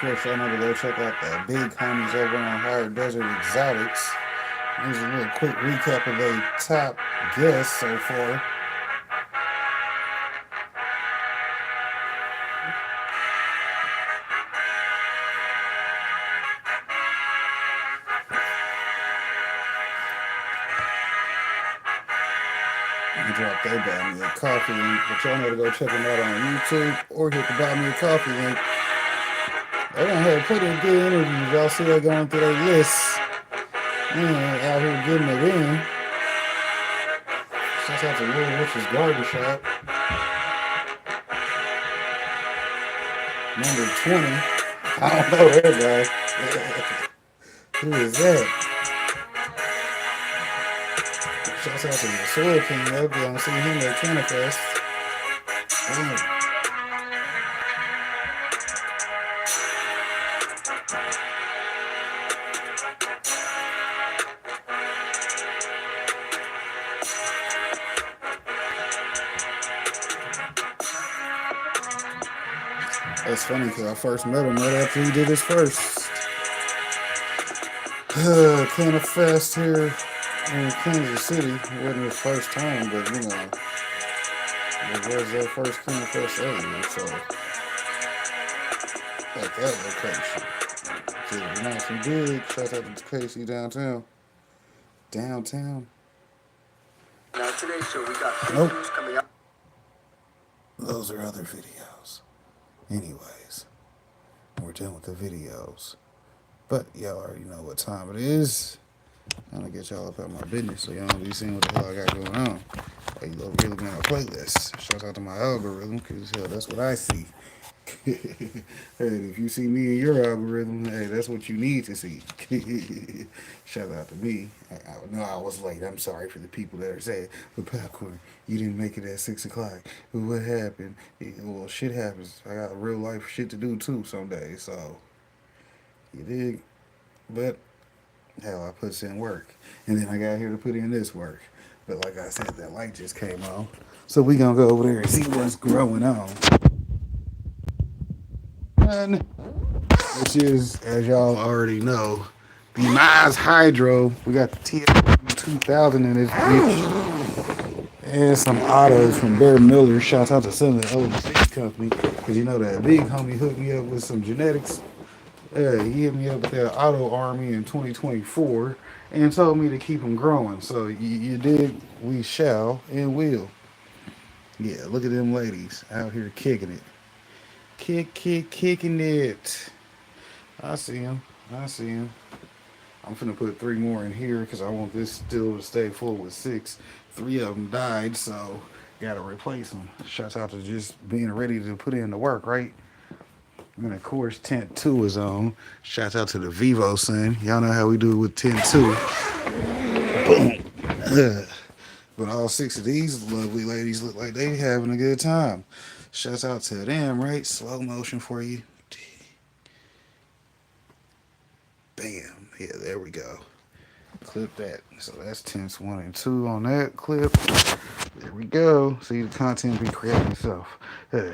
Of course, y'all know to go check out the big homies over on Higher Desert Exotics. Here's a little quick recap of their top guests so far. I dropped their Buy Me a Coffee link, but y'all know to go check them out on YouTube or hit the Buy Me a Coffee link. They done had pretty good interviews. Y'all see they going through their lists. Out here getting it in. Shouts out to Little Rich's Garden Shop. Number 20. I don't know that guy. Who is that? Shouts out to the Soil King. They'll be on to see him at Canifest. That's funny because I first met him right after he did his first Canifest here in Kansas City. It wasn't his first time, but it was their first Canifest ever, so like that location. It's nice and big. Shout out to Casey downtown. Now today's show we got news coming up. Those are other videos. Anyways, we're done with the videos. But y'all already know what time it is. I'm gonna get y'all up out my business so y'all don't be seeing what the hell I got going on. Like, you really been on a playlist. Shout out to my algorithm, because that's what I see. Hey, if you see me in your algorithm, hey, that's what you need to see. Shout out to me. I know I was late. I'm sorry for the people that are saying, but Popcorn, you didn't make it at 6 o'clock. But what happened? Well, shit happens. I got real life shit to do too some days, so you dig? But hell, I put in work, and then I got here to put in this work. But like I said, that light just came on, so we gonna go over there and see what's growing on. Which is, as y'all already know, the nice hydro. We got the TWP 2000 in this bitch. And some autos from Bear Miller. Shouts out to some of the old seed company. Because you know that big homie hooked me up with some genetics. He hit me up with that auto army in 2024 and told me to keep them growing. So you dig? We shall and will. Yeah, look at them ladies out here kicking it. Kicking it. I see him. I'm finna put 3 more in here because I want this still to stay full with 6. 3 of them died, so gotta replace them. Shouts out to just being ready to put in the work, right? And of course, tent 2 is on. Shouts out to the Vivo son. Y'all know how we do it with tent 2. Boom. But all 6 of these lovely ladies look like they having a good time. Shouts out to them, right? Slow motion for you. Bam. Yeah, there we go. Clip that. So that's tents 1 and 2 on that clip. There we go. See, the content be creating itself.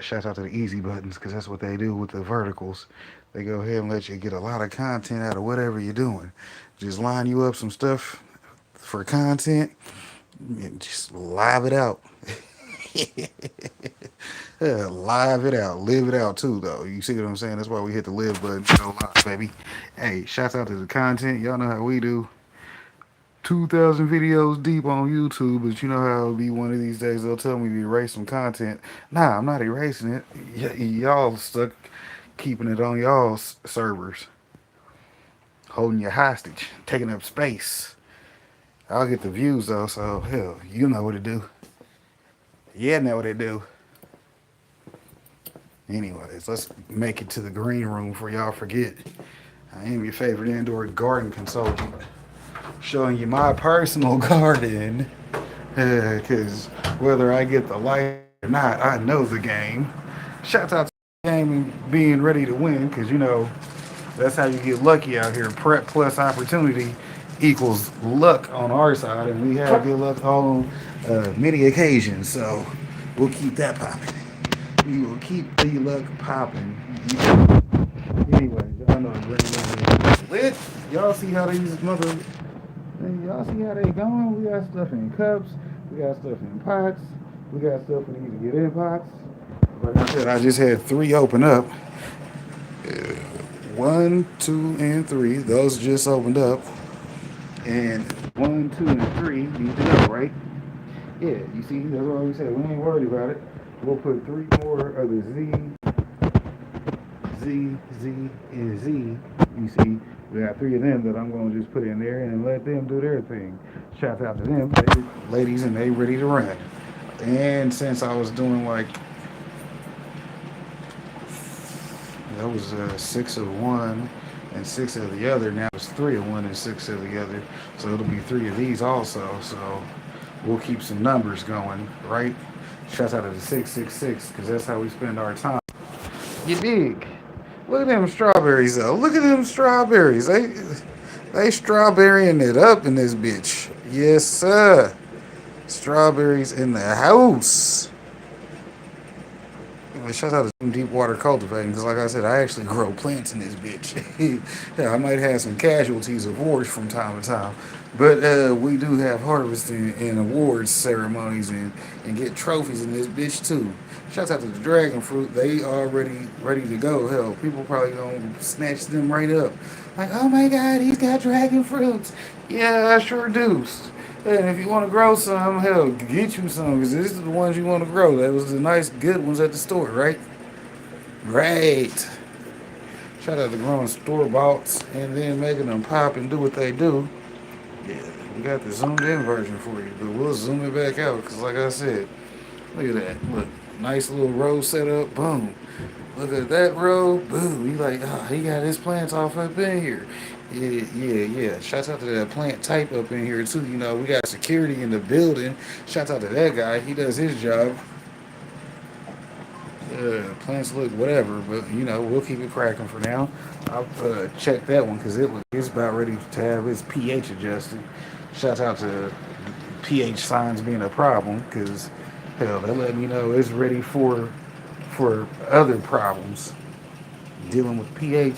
Shout out to the easy buttons, because that's what they do with the verticals. They go ahead and let you get a lot of content out of whatever you're doing. Just line you up some stuff for content and just live it out. Live it out. Live it out too, though. You see what I'm saying? That's why we hit the live button. No lie, baby. Hey, shouts out to the content. Y'all know how we do. 2,000 videos deep on YouTube, but you know how it'll be one of these days they'll tell me to erase some content. Nah, I'm not erasing it. Y'all stuck keeping it on y'all's servers. Holding you hostage. Taking up space. I'll get the views though, so hell, you know what to do. Yeah, know what to do. Anyways, let's make it to the green room before y'all forget. I am your favorite indoor garden consultant. Showing you my personal garden. Because whether I get the light or not, I know the game. Shouts out to the game and being ready to win, because you know that's how you get lucky out here. Prep plus opportunity equals luck on our side, and we have good luck on many occasions. So we'll keep that popping. We will keep the luck popping. Anyway, y'all know I'm lit. Y'all see how these mother. Y'all see how they going? We got stuff in cups. We got stuff in pots. We got stuff we need to get in pots. Like I said, I just had 3 open up. 1, 2, and 3. Those just opened up. And 1, 2, and 3 need to go, right? Yeah, you see, that's what we said. We ain't worried about it. We'll put 3 more of the Z, and Z. You see, we got 3 of them that I'm going to just put in there and let them do their thing. Shout out to them, ladies, and they ready to run. And since I was doing like, that was 6 of one and 6 of the other, now it's 3 of one and 6 of the other. So it'll be 3 of these also. So we'll keep some numbers going, right? Shout out to the 666, because that's how we spend our time. You dig? Look at them strawberries though. Look at them strawberries. They strawberrying it up in this bitch. Yes, sir. Strawberries in the house. Shout out to deep water cultivating, because like I said, I actually grow plants in this bitch. Yeah, I might have some casualties of wars from time to time, but we do have harvesting and awards ceremonies and get trophies in this bitch too. Shout out to the dragon fruit. They already ready to go. Hell, people probably gonna snatch them right up. Like, oh my god, he's got dragon fruits. Yeah, I sure do. And if you want to grow some, hell, get you some, because these are the ones you want to grow. That was the nice, good ones at the store, right? Great. Shout out to growing store-boughts and then making them pop and do what they do. Yeah, we got the zoomed-in version for you, but we'll zoom it back out, because like I said, look at that. Look, nice little row set up. Boom. Look at that row. Boom. You like, oh, he got his plants off up in here. Yeah. Shouts out to that plant type up in here too. You know, we got security in the building. Shouts out to that guy. He does his job. Plants look whatever, but you know, we'll keep it cracking for now. I'll check that one, because it's about ready to have its pH adjusted. Shout out to pH signs being a problem, because hell, they let me know it's ready for other problems. Dealing with pH,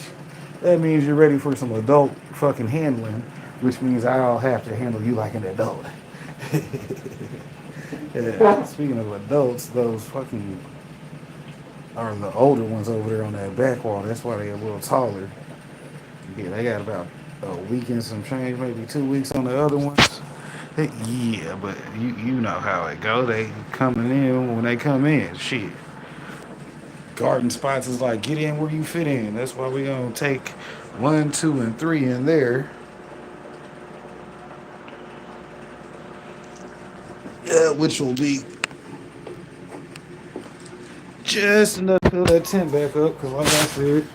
that means you're ready for some adult fucking handling, which means I'll have to handle you like an adult. Yeah, speaking of adults, those fucking are the older ones over there on that back wall. That's why they're a little taller. Yeah, they got about a week and some change, maybe 2 weeks on the other ones. Yeah, but you know how it go. They coming in when they come in. Shit. Garden spots is like, get in where you fit in. That's why we gonna take 1, 2, and 3 in there. Which will be just enough to fill that tent back up, because like I said,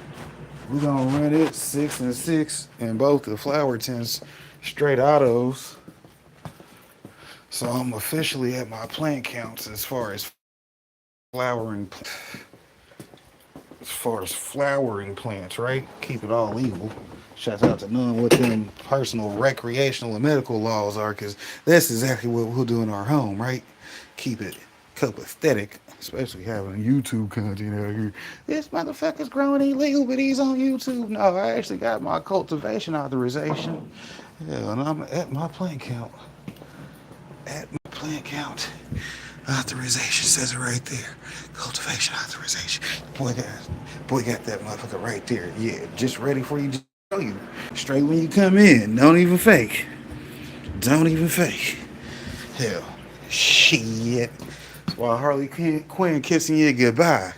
we're going to run it 6 and 6 in both the flower tents, straight autos. So I'm officially at my plant counts flowering, as far as flowering plants, right? Keep it all legal. Shout out to knowing what them personal, recreational, and medical laws are, because that's exactly what we'll do in our home, right? Keep it copacetic, especially having YouTube content out here. This motherfucker's growing illegal, but he's on YouTube. No, I actually got my cultivation authorization. Yeah, and I'm at my plant count. At my plant count. Authorization says it right there. Cultivation authorization. Boy got that motherfucker right there. Yeah, just ready for you to show you. Straight when you come in. Don't even fake. Don't even fake. Hell. Shit. That's why Harley Quinn kissing you goodbye.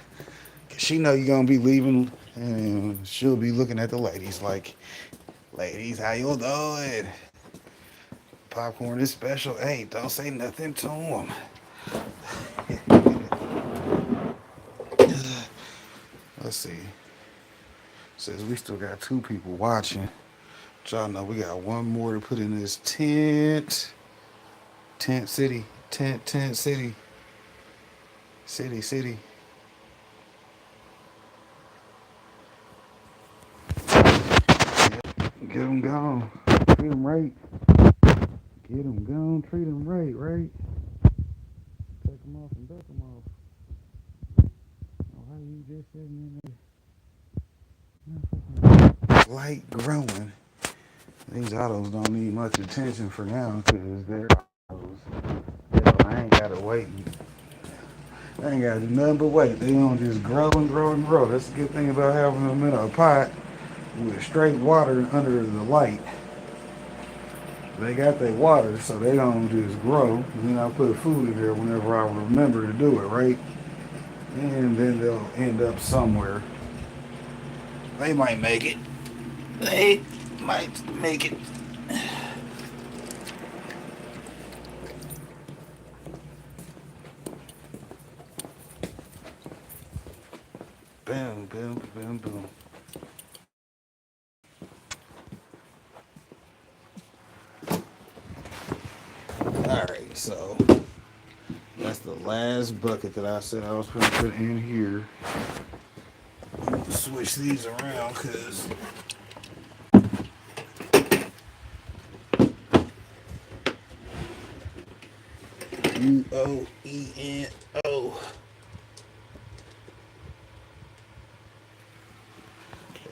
Cause she know you gonna be leaving and she'll be looking at the ladies like, ladies, how you doing? Popcorn is special. Hey, don't say nothing to them. Let's see. Says we still got 2 people watching. But y'all know we got one more to put in this tent. Tent city. Tent city. City. Get them gone. Treat them right. Get them gone. Treat them right? Take them off and duck them off. Oh, how you just sitting in there? Light growing. These autos don't need much attention for now because they're autos. Hell, I ain't gotta wait. I ain't gotta do nothing but wait. They don't just grow and grow and grow. That's the good thing about having them in a pot with straight water under the light. They got their water, so they don't just grow. And then I put food in there whenever I remember to do it, right? And then they'll end up somewhere. They might make it. They might make it. Boom. Alright, so that's the last bucket that I said I was going to put in here. Switch these around because UOENO.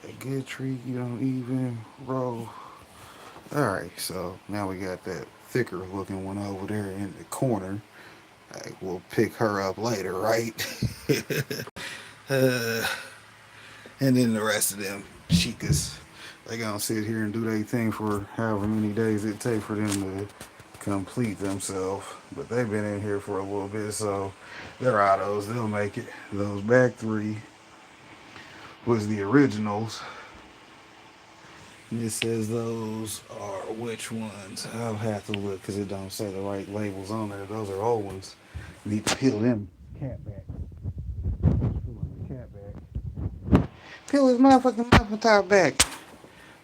A good tree you don't even roll. Alright, so now we got that thicker looking one over there in the corner. We'll pick her up later, right? And then the rest of them chicas, they gonna sit here and do their thing for however many days it takes for them to complete themselves. But they've been in here for a little bit, so they're autos. They'll make it. Those back 3 was the originals. It says those are which ones. I'll have to look because it don't say the right labels on there. Those are old ones. Need to peel them cat back. Peel his motherfucking mouth top back.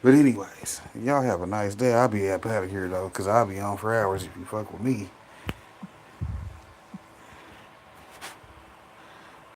But anyways, y'all have a nice day. I'll be up out of here though, because I'll be on for hours if you fuck with me.